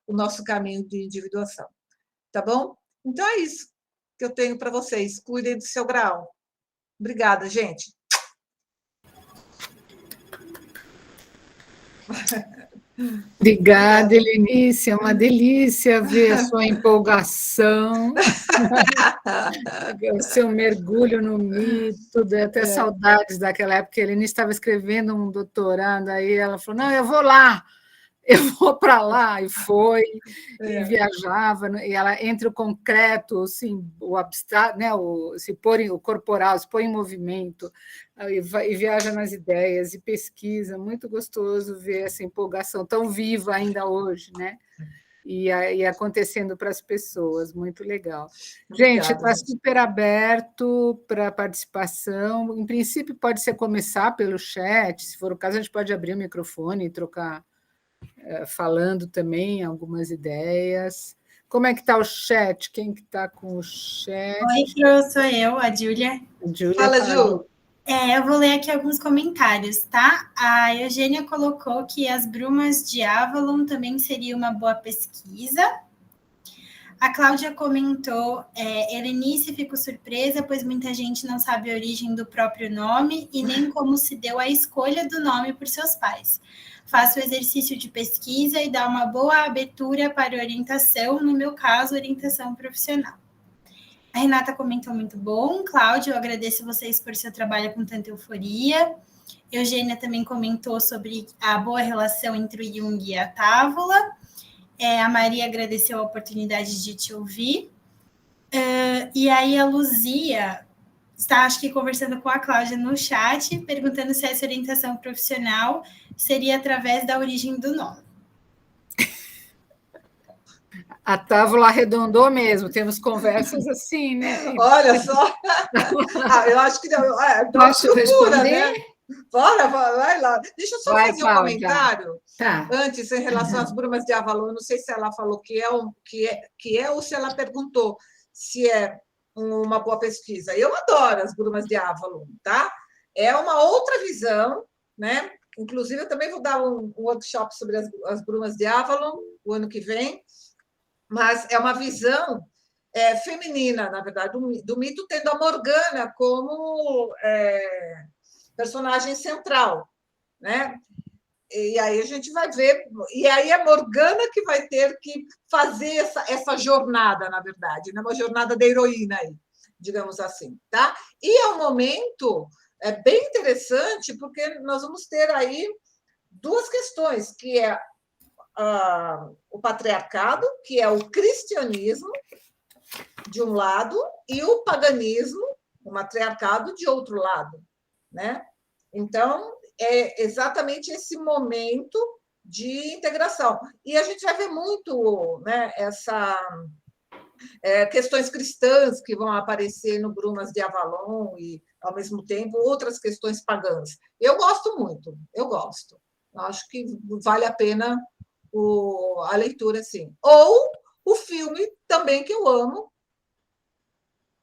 o nosso caminho de individuação. Tá bom? Então é isso que eu tenho para vocês. Cuidem do seu grau. Obrigada, gente. Obrigada, Helenice. É uma delícia ver a sua empolgação, o seu mergulho no mito. Dei até saudades daquela época. A Helenice estava escrevendo um doutorado, aí ela falou: não, eu vou lá. Eu vou para lá, e foi, e viajava, e ela entre o concreto, assim, o abstrato, né, o corporal, se põe em movimento, e viaja nas ideias, e pesquisa, muito gostoso ver essa empolgação tão viva ainda hoje, né? E acontecendo para as pessoas, muito legal. Gente, está super aberto para participação, em princípio pode ser começar pelo chat, se for o caso a gente pode abrir o microfone e trocar falando também algumas ideias. Como é que está o chat? Quem que está com o chat? Oi, Cro, sou eu, a Júlia. Fala, Ju. Eu vou ler aqui alguns comentários, tá? A Eugênia colocou que as brumas de Avalon também seria uma boa pesquisa. A Cláudia comentou, Helenice, fico surpresa, pois muita gente não sabe a origem do próprio nome e nem como se deu a escolha do nome por seus pais. Faço o exercício de pesquisa e dá uma boa abertura para orientação, no meu caso, orientação profissional. A Renata comentou muito bom. Cláudia, eu agradeço vocês por seu trabalho com tanta euforia. Eugênia também comentou sobre a boa relação entre o Jung e a Távola. A Maria agradeceu a oportunidade de te ouvir. E aí a Luzia está, acho que, conversando com a Cláudia no chat, perguntando se essa orientação profissional seria através da origem do nome. A Távola arredondou mesmo, temos conversas assim, né? Olha só, eu acho que posso responder? Né? Bora, vai lá. Deixa eu só fazer um comentário antes em relação às brumas de Avalon. Eu não sei se ela falou que é ou se ela perguntou se é uma boa pesquisa. Eu adoro as brumas de Avalon, tá? É uma outra visão, né? Inclusive, eu também vou dar um workshop sobre as brumas de Avalon o ano que vem, mas é uma visão feminina, na verdade, do mito, tendo a Morgana como personagem central, né? E aí a gente vai ver, e aí é Morgana que vai ter que fazer essa jornada, na verdade, né? Uma jornada da heroína aí, digamos assim, tá? E é um momento bem interessante, porque nós vamos ter aí duas questões, que é o patriarcado, que é o cristianismo, de um lado, e o paganismo, o matriarcado, de outro lado, né? Então, é exatamente esse momento de integração. E a gente vai ver muito, né, questões cristãs que vão aparecer no Brumas de Avalon e, ao mesmo tempo, outras questões pagãs. Eu gosto muito, eu gosto. Eu acho que vale a pena a leitura, sim. Ou o filme também, que eu amo,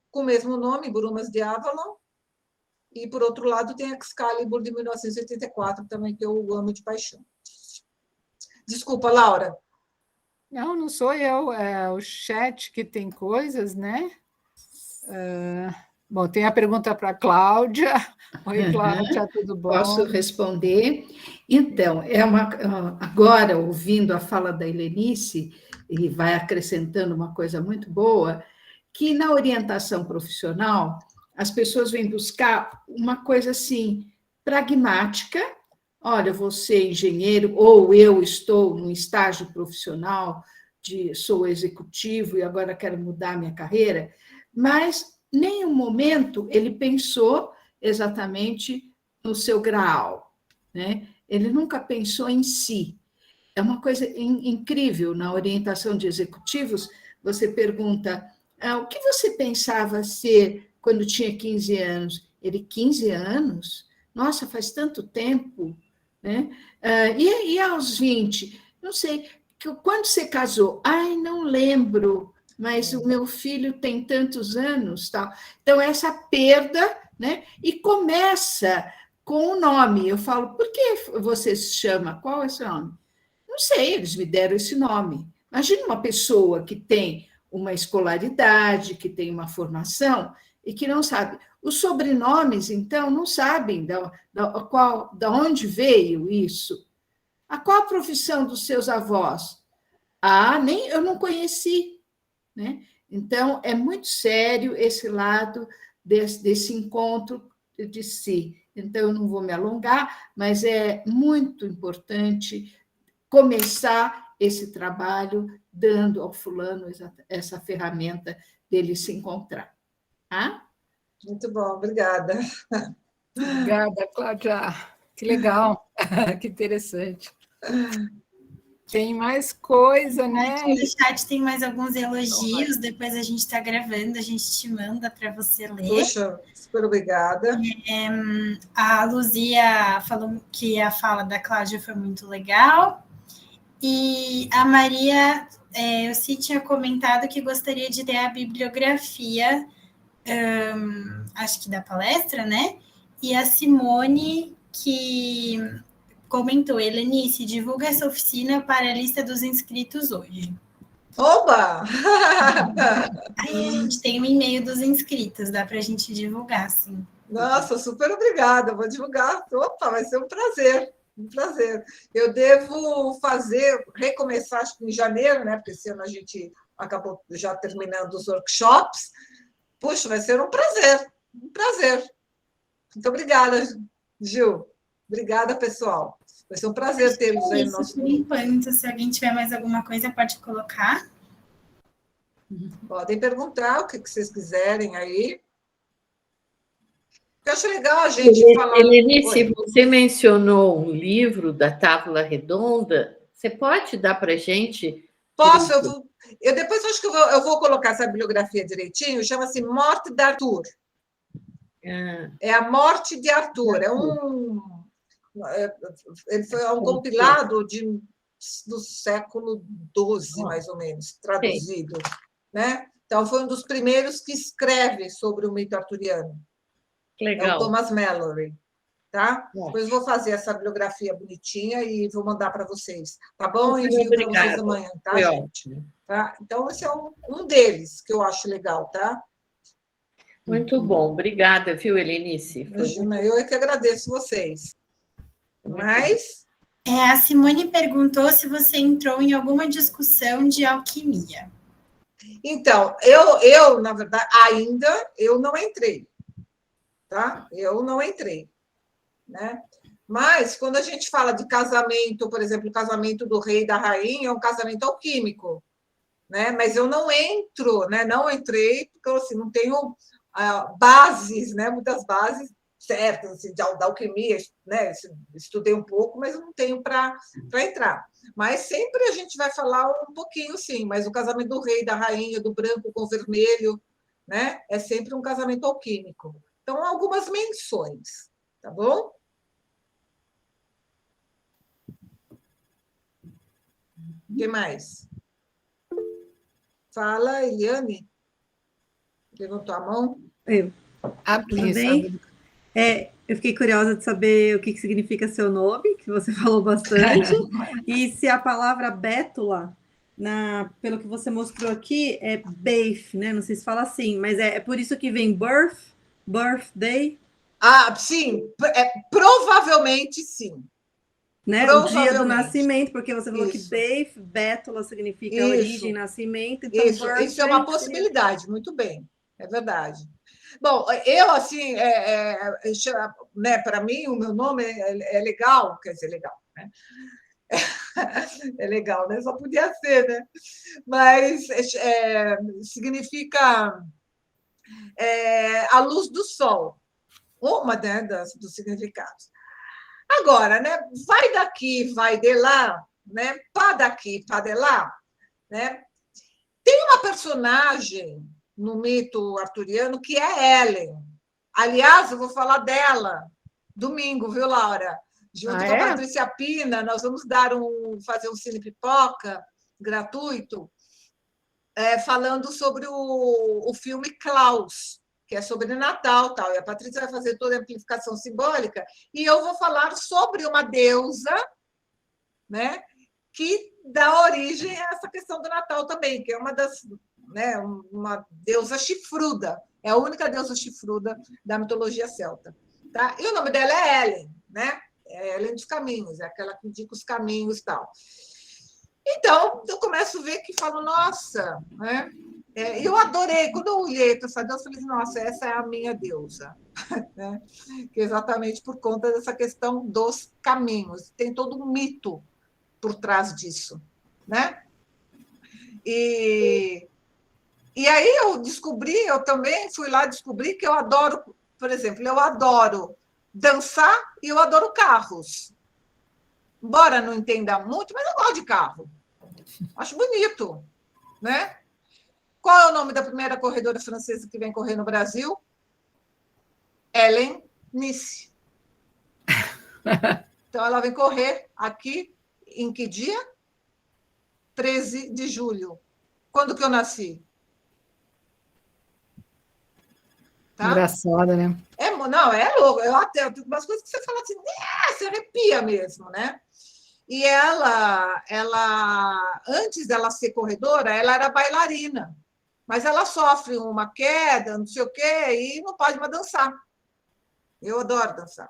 com o mesmo nome, Brumas de Avalon, e, por outro lado, tem Excalibur, de 1984, também, que eu amo de paixão. Desculpa, Laura. Não, não sou eu, é o chat que tem coisas, né? Bom, tem a pergunta para a Cláudia. Oi, Cláudia, tudo bom? Posso responder? Então, agora, ouvindo a fala da Helenice, e vai acrescentando uma coisa muito boa, que na orientação profissional, as pessoas vêm buscar uma coisa assim, pragmática. Olha, você é engenheiro, ou eu estou num estágio profissional, sou executivo e agora quero mudar minha carreira, mas em nenhum momento ele pensou exatamente no seu grau, né? Ele nunca pensou em si. É uma coisa incrível, na orientação de executivos, você pergunta, o que você pensava ser quando tinha 15 anos? Ele, 15 anos? Nossa, faz tanto tempo, né? E aos 20? Não sei, quando você casou? Ai, não lembro, mas o meu filho tem tantos anos, tal. Então, essa perda, né? E começa com o nome. Eu falo, por que você se chama? Qual é o seu nome? Não sei, eles me deram esse nome. Imagina uma pessoa que tem uma escolaridade, que tem uma formação e que não sabe. Os sobrenomes, então, não sabem da onde veio isso. Qual a profissão dos seus avós? Nem eu não conheci, né? Então, é muito sério esse lado desse encontro de si. Então, eu não vou me alongar, mas é muito importante começar esse trabalho dando ao fulano essa ferramenta dele se encontrar. Muito bom, obrigada. Obrigada, Cláudia. Que legal, que interessante. Tem mais coisa, né? No chat tem mais alguns elogios, depois a gente está gravando, a gente te manda para você ler. Puxa, super obrigada. A Luzia falou que a fala da Cláudia foi muito legal. E a Maria, eu sim tinha comentado que gostaria de ter a bibliografia, acho que da palestra, né? E a Simone, que comentou, Helenice, divulga essa oficina para a lista dos inscritos hoje. Oba! Aí a gente tem um e-mail dos inscritos, dá para a gente divulgar, sim. Nossa, super obrigada, vou divulgar. Opa, vai ser um prazer. Um prazer. Eu devo recomeçar, acho que em janeiro, né? Porque esse ano a gente acabou já terminando os workshops. Puxa, vai ser um prazer, um prazer. Muito obrigada, Gil. Obrigada, pessoal. Vai ser um prazer tê-los aí no nosso grupo. Por enquanto, se alguém tiver mais alguma coisa, pode colocar. Podem perguntar o que vocês quiserem aí. Eu acho legal a gente falar... Helenice, você mencionou um livro da Távola Redonda. Você pode dar para a gente? Posso? Eu depois acho que eu vou colocar essa bibliografia direitinho. Chama-se Morte de Arthur. É a Morte de Arthur. Ele foi um compilado do século XII, mais ou menos, traduzido. Né? Então, foi um dos primeiros que escreve sobre o mito arturiano. Legal. É o Thomas Mallory. Tá? Depois eu vou fazer essa bibliografia bonitinha e vou mandar para vocês. Tá bom? Envio para vocês amanhã, tá, foi gente? Ótimo. Tá? Então, esse é um deles que eu acho legal, tá? Muito bom. Obrigada, viu, Helenice? Imagina, eu é que agradeço vocês. Mas... A Simone perguntou se você entrou em alguma discussão de alquimia. Então, eu na verdade, ainda eu não entrei. Tá? Eu não entrei. Né? Mas, quando a gente fala de casamento, por exemplo, o casamento do rei e da rainha, é um casamento alquímico. né? Mas eu não entro, né? Não entrei, porque assim, não tenho bases, né? Muitas bases certas, assim, da alquimia, né? Estudei um pouco, mas eu não tenho para entrar. Mas sempre a gente vai falar um pouquinho, sim, mas o casamento do rei, da rainha, do branco com o vermelho, né? É sempre um casamento alquímico. Então, algumas menções, tá bom? O que mais? Fala, Eliane. Levantou a mão? Eu. Tudo bem? Eu fiquei curiosa de saber o que significa seu nome, que você falou bastante, e se a palavra bétula, pelo que você mostrou aqui, é Beif, né? Não sei se fala assim, mas é por isso que vem birthday. Sim, provavelmente sim. Né? O dia do nascimento, porque você falou que Beif, bétula, significa origem, nascimento. Então, isso é uma possibilidade, muito bem, é verdade. Bom, eu, assim, né, para mim, o meu nome é legal, quer dizer, legal, né? É legal, né? Só podia ser, né? Mas significa a luz do sol, uma, né, dos significados. Agora, né? Vai daqui, vai de lá, né? Pá daqui, pá de lá, né? Tem uma personagem no mito arturiano que é Helen. Aliás, eu vou falar dela domingo, viu, Laura? Junto com a Patrícia Pina, nós vamos fazer um Cine Pipoca gratuito, falando sobre o filme Klaus, que é sobre Natal, tal. E a Patrícia vai fazer toda a amplificação simbólica, e eu vou falar sobre uma deusa, né, que dá origem a essa questão do Natal também, que é uma deusa chifruda, é a única deusa chifruda da mitologia celta. Tá? E o nome dela é Helen, né? É Helen dos Caminhos, é aquela que indica os caminhos e tal. Então, eu começo a ver que falo, nossa, né? Eu adorei, quando eu olhei para essa deusa, eu falei, nossa, essa é a minha deusa. Né? Que exatamente por conta dessa questão dos caminhos. Tem todo um mito por trás disso, né? E aí eu também fui lá descobrir que eu adoro, por exemplo, eu adoro dançar e eu adoro carros. Embora não entenda muito, mas eu gosto de carro. Acho bonito, né? Qual é o nome da primeira corredora francesa que vem correr no Brasil? Helen Nice. Então, ela vem correr aqui em que dia? 13 de julho. Quando que eu nasci? Tá? Engraçada, né? Não, é louco. Eu até tem umas coisas que você fala assim, você arrepia mesmo, né? E ela, antes dela ser corredora, ela era bailarina. Mas ela sofre uma queda, não sei o quê, e não pode mais dançar. Eu adoro dançar.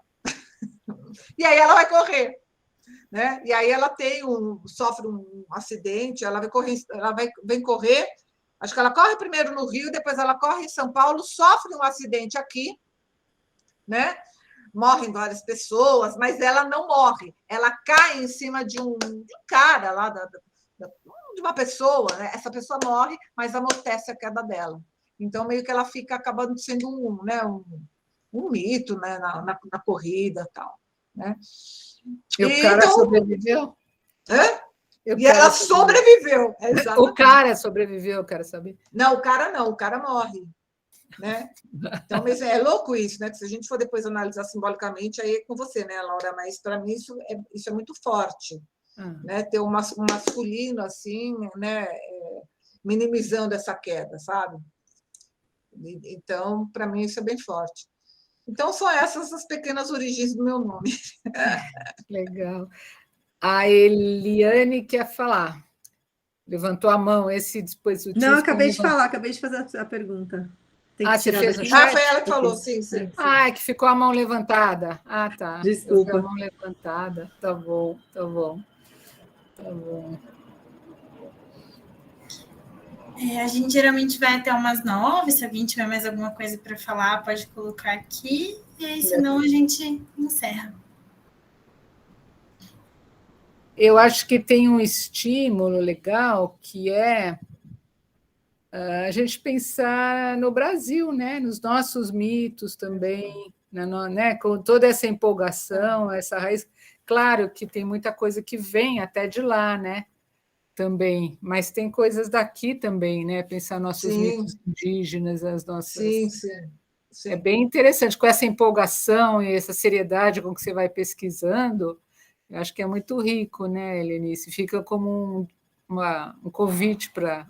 E aí ela vai correr. Né? E aí ela sofre um acidente, ela vem correr, acho que ela corre primeiro no Rio, depois ela corre em São Paulo, sofre um acidente aqui, né? Morrem várias pessoas, mas ela não morre, ela cai em cima de um cara lá, de uma pessoa, né? Essa pessoa morre, mas amortece a queda dela. Então, meio que ela fica acabando sendo um mito, né? na corrida e tal. Né? E o cara sobreviveu? Ela sobreviveu. O cara sobreviveu, eu quero saber. Não, o cara morre. Né? Então, mas é louco isso, né? Que se a gente for depois analisar simbolicamente, aí é com você, né, Laura? Mas para mim isso é muito forte. Né? Ter um masculino assim, né? Minimizando essa queda, sabe? Então, para mim, isso é bem forte. Então, são essas as pequenas origens do meu nome. Legal. A Eliane quer falar. Levantou a mão, esse dispositivo. Não, acabei de fazer a pergunta. Você fez no chat? Foi ela que falou, sim. É que ficou a mão levantada. Tá. Desculpa. A mão levantada. Tá bom. A gente geralmente vai até umas 9, se alguém tiver mais alguma coisa para falar, pode colocar aqui, e aí, senão a gente encerra. Eu acho que tem um estímulo legal que é a gente pensar no Brasil, né? Nos nossos mitos também, né? Com toda essa empolgação, essa raiz. Claro que tem muita coisa que vem até de lá, né? Também, mas tem coisas daqui também, né? Pensar nossos mitos indígenas, as nossas. Sim. É bem interessante, com essa empolgação e essa seriedade com que você vai pesquisando, eu acho que é muito rico, né, Helenice? Fica como um convite para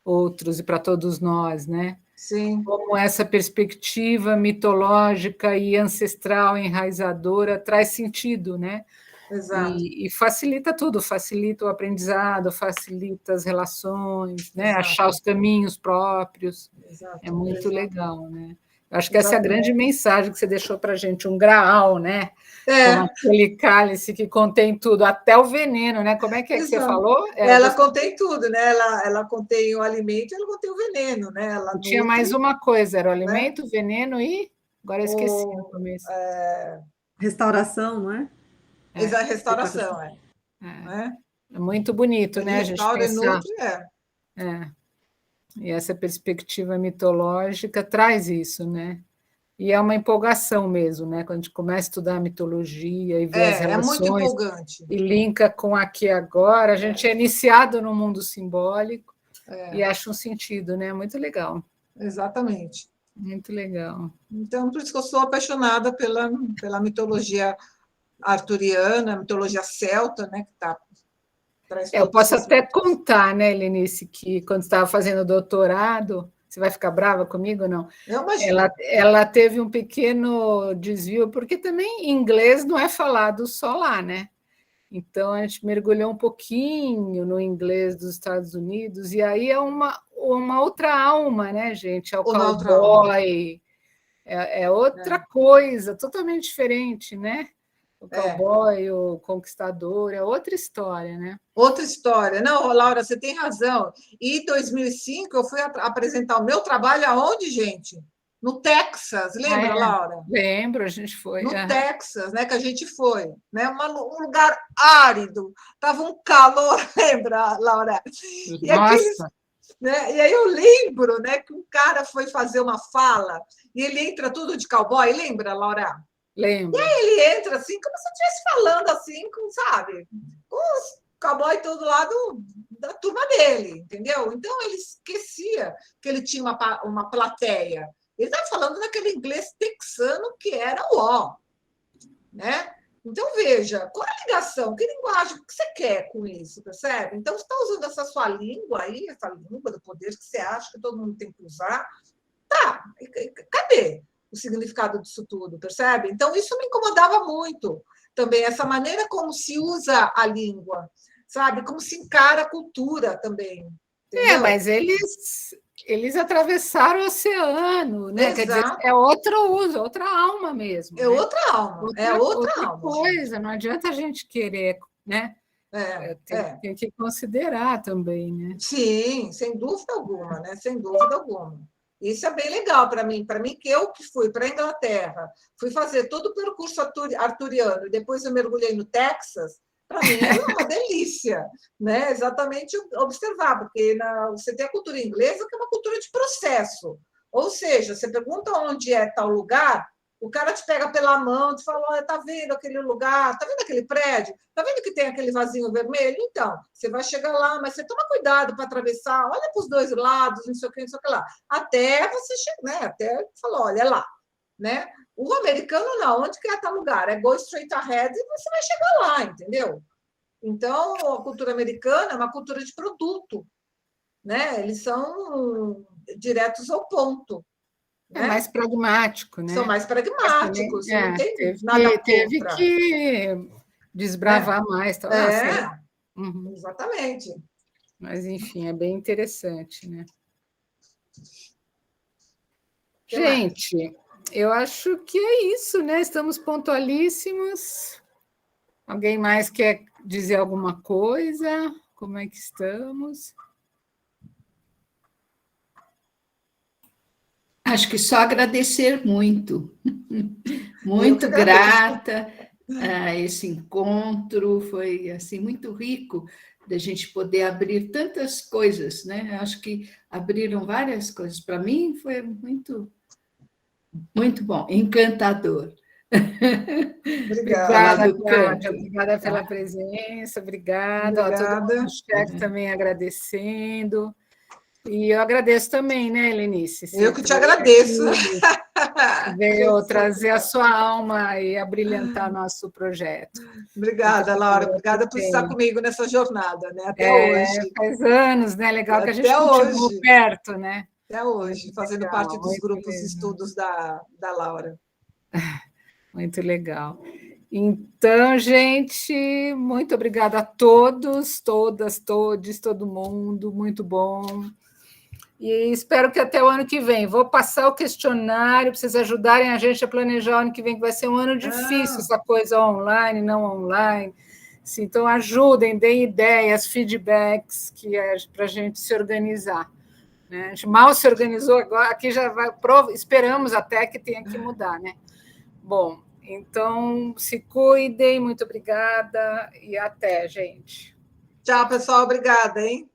outros e para todos nós, né? Sim. Como essa perspectiva mitológica e ancestral enraizadora traz sentido, né? Exato. E facilita tudo, facilita o aprendizado, facilita as relações, né? Exato. Achar os caminhos próprios. Exato. É muito Exato. legal, né? Eu acho que essa é a grande mensagem que você deixou para a gente, um graal, né? Como aquele cálice que contém tudo, até o veneno, né? Como é que você falou? Ela contém tudo, né? Ela contém o alimento e ela contém o veneno, né? Ela tinha mais uma coisa, era o alimento, o veneno e... Agora eu esqueci no começo. Restauração, não é? Restauração, É muito bonito, né? A gente pensar... E essa perspectiva mitológica traz isso, né? E é uma empolgação mesmo, né? Quando a gente começa a estudar a mitologia e ver as relações, muito empolgante. E linka com aqui e agora, a gente é iniciado no mundo simbólico e acha um sentido, né? Muito legal. Exatamente. Muito legal. Então, por isso que eu sou apaixonada pela mitologia arturiana, mitologia celta, né? Que tá. Eu posso até contar, né, Helenice, que quando estava fazendo doutorado, você vai ficar brava comigo ou não? Ela teve um pequeno desvio, porque também inglês não é falado só lá, né? Então, a gente mergulhou um pouquinho no inglês dos Estados Unidos, e aí é uma outra alma, né, gente? É o cowboy, é outra coisa, totalmente diferente, né? O cowboy, o conquistador, é outra história, né? Outra história. Não, Laura, você tem razão. E em 2005 eu fui apresentar o meu trabalho aonde, gente? No Texas, lembra, Laura? Lembro, a gente foi. No Texas, né, que a gente foi. Né? Um lugar árido, estava um calor, lembra, Laura? Nossa! Né? E aí eu lembro, né, que um cara foi fazer uma fala e ele entra tudo de cowboy, lembra, Laura? Lembro. E aí ele entra assim, como se eu estivesse falando assim, sabe? Com os cowboy todo lado da turma dele, entendeu? Então ele esquecia que ele tinha uma plateia. Ele estava falando naquele inglês texano que era o ó, né? Então, veja, qual é a ligação? Que linguagem que você quer com isso, percebe? Então, você está usando essa sua língua aí, essa língua do poder que você acha que todo mundo tem que usar. Tá, cadê o significado disso tudo, percebe? Então, isso me incomodava muito também, essa maneira como se usa a língua, sabe? Como se encara a cultura também. Entendeu? Mas eles atravessaram o oceano, né? Quer dizer, é outro uso, outra alma mesmo. É outra alma, outra alma. Coisa, gente. Não adianta a gente querer, né? Tem que considerar também, né? Sim, sem dúvida alguma, né? Sem dúvida alguma. Isso é bem legal para mim que eu que fui para a Inglaterra, fui fazer todo o percurso arturiano e depois eu mergulhei no Texas, para mim é uma delícia, né? Exatamente observar, porque você tem a cultura inglesa, que é uma cultura de processo, ou seja, você pergunta onde é tal lugar, o cara te pega pela mão, te fala, olha, tá vendo aquele lugar, tá vendo aquele prédio, tá vendo que tem aquele vasinho vermelho? Então, você vai chegar lá, mas você toma cuidado para atravessar, olha para os dois lados, não sei o que lá, até você chegar, né? Até falar, olha, é lá, né? O americano não, onde que é tal lugar? É go straight ahead e você vai chegar lá, entendeu? Então, a cultura americana é uma cultura de produto, né? Eles são diretos ao ponto. É mais pragmático, né? São mais pragmáticos, não tem teve que desbravar mais. Tá? Exatamente. Mas, enfim, é bem interessante, né? Gente, eu acho que é isso, né? Estamos pontualíssimos. Alguém mais quer dizer alguma coisa? Como é que estamos? Acho que só agradecer muito. Muito grata a esse encontro, foi assim muito rico da gente poder abrir tantas coisas, né? Acho que abriram várias coisas. Para mim foi muito, muito bom, encantador. Obrigada, Cláudia. Obrigada pela presença, obrigada. Todo mundo no chat também agradecendo. E eu agradeço também, né, Helenice? Eu que te agradeço. Veio trazer a sua alma e abrilhantar nosso projeto. Obrigada, Laura. Obrigada por estar comigo nessa jornada, né? Até hoje. Faz anos, né? Legal que a gente continuou perto, né? Até hoje, fazendo parte dos grupos de estudos da Laura. Muito legal. Então, gente, muito obrigada a todos, todas, todes, todo mundo, muito bom. E espero que até o ano que vem. Vou passar o questionário para vocês ajudarem a gente a planejar o ano que vem, que vai ser um ano difícil, essa coisa online, não online. Sim, então, ajudem, deem ideias, feedbacks, que é para a gente se organizar. Né? A gente mal se organizou agora, aqui já vai, esperamos até que tenha que mudar, né? Bom, então, se cuidem, muito obrigada e até, gente. Tchau, pessoal, obrigada, hein?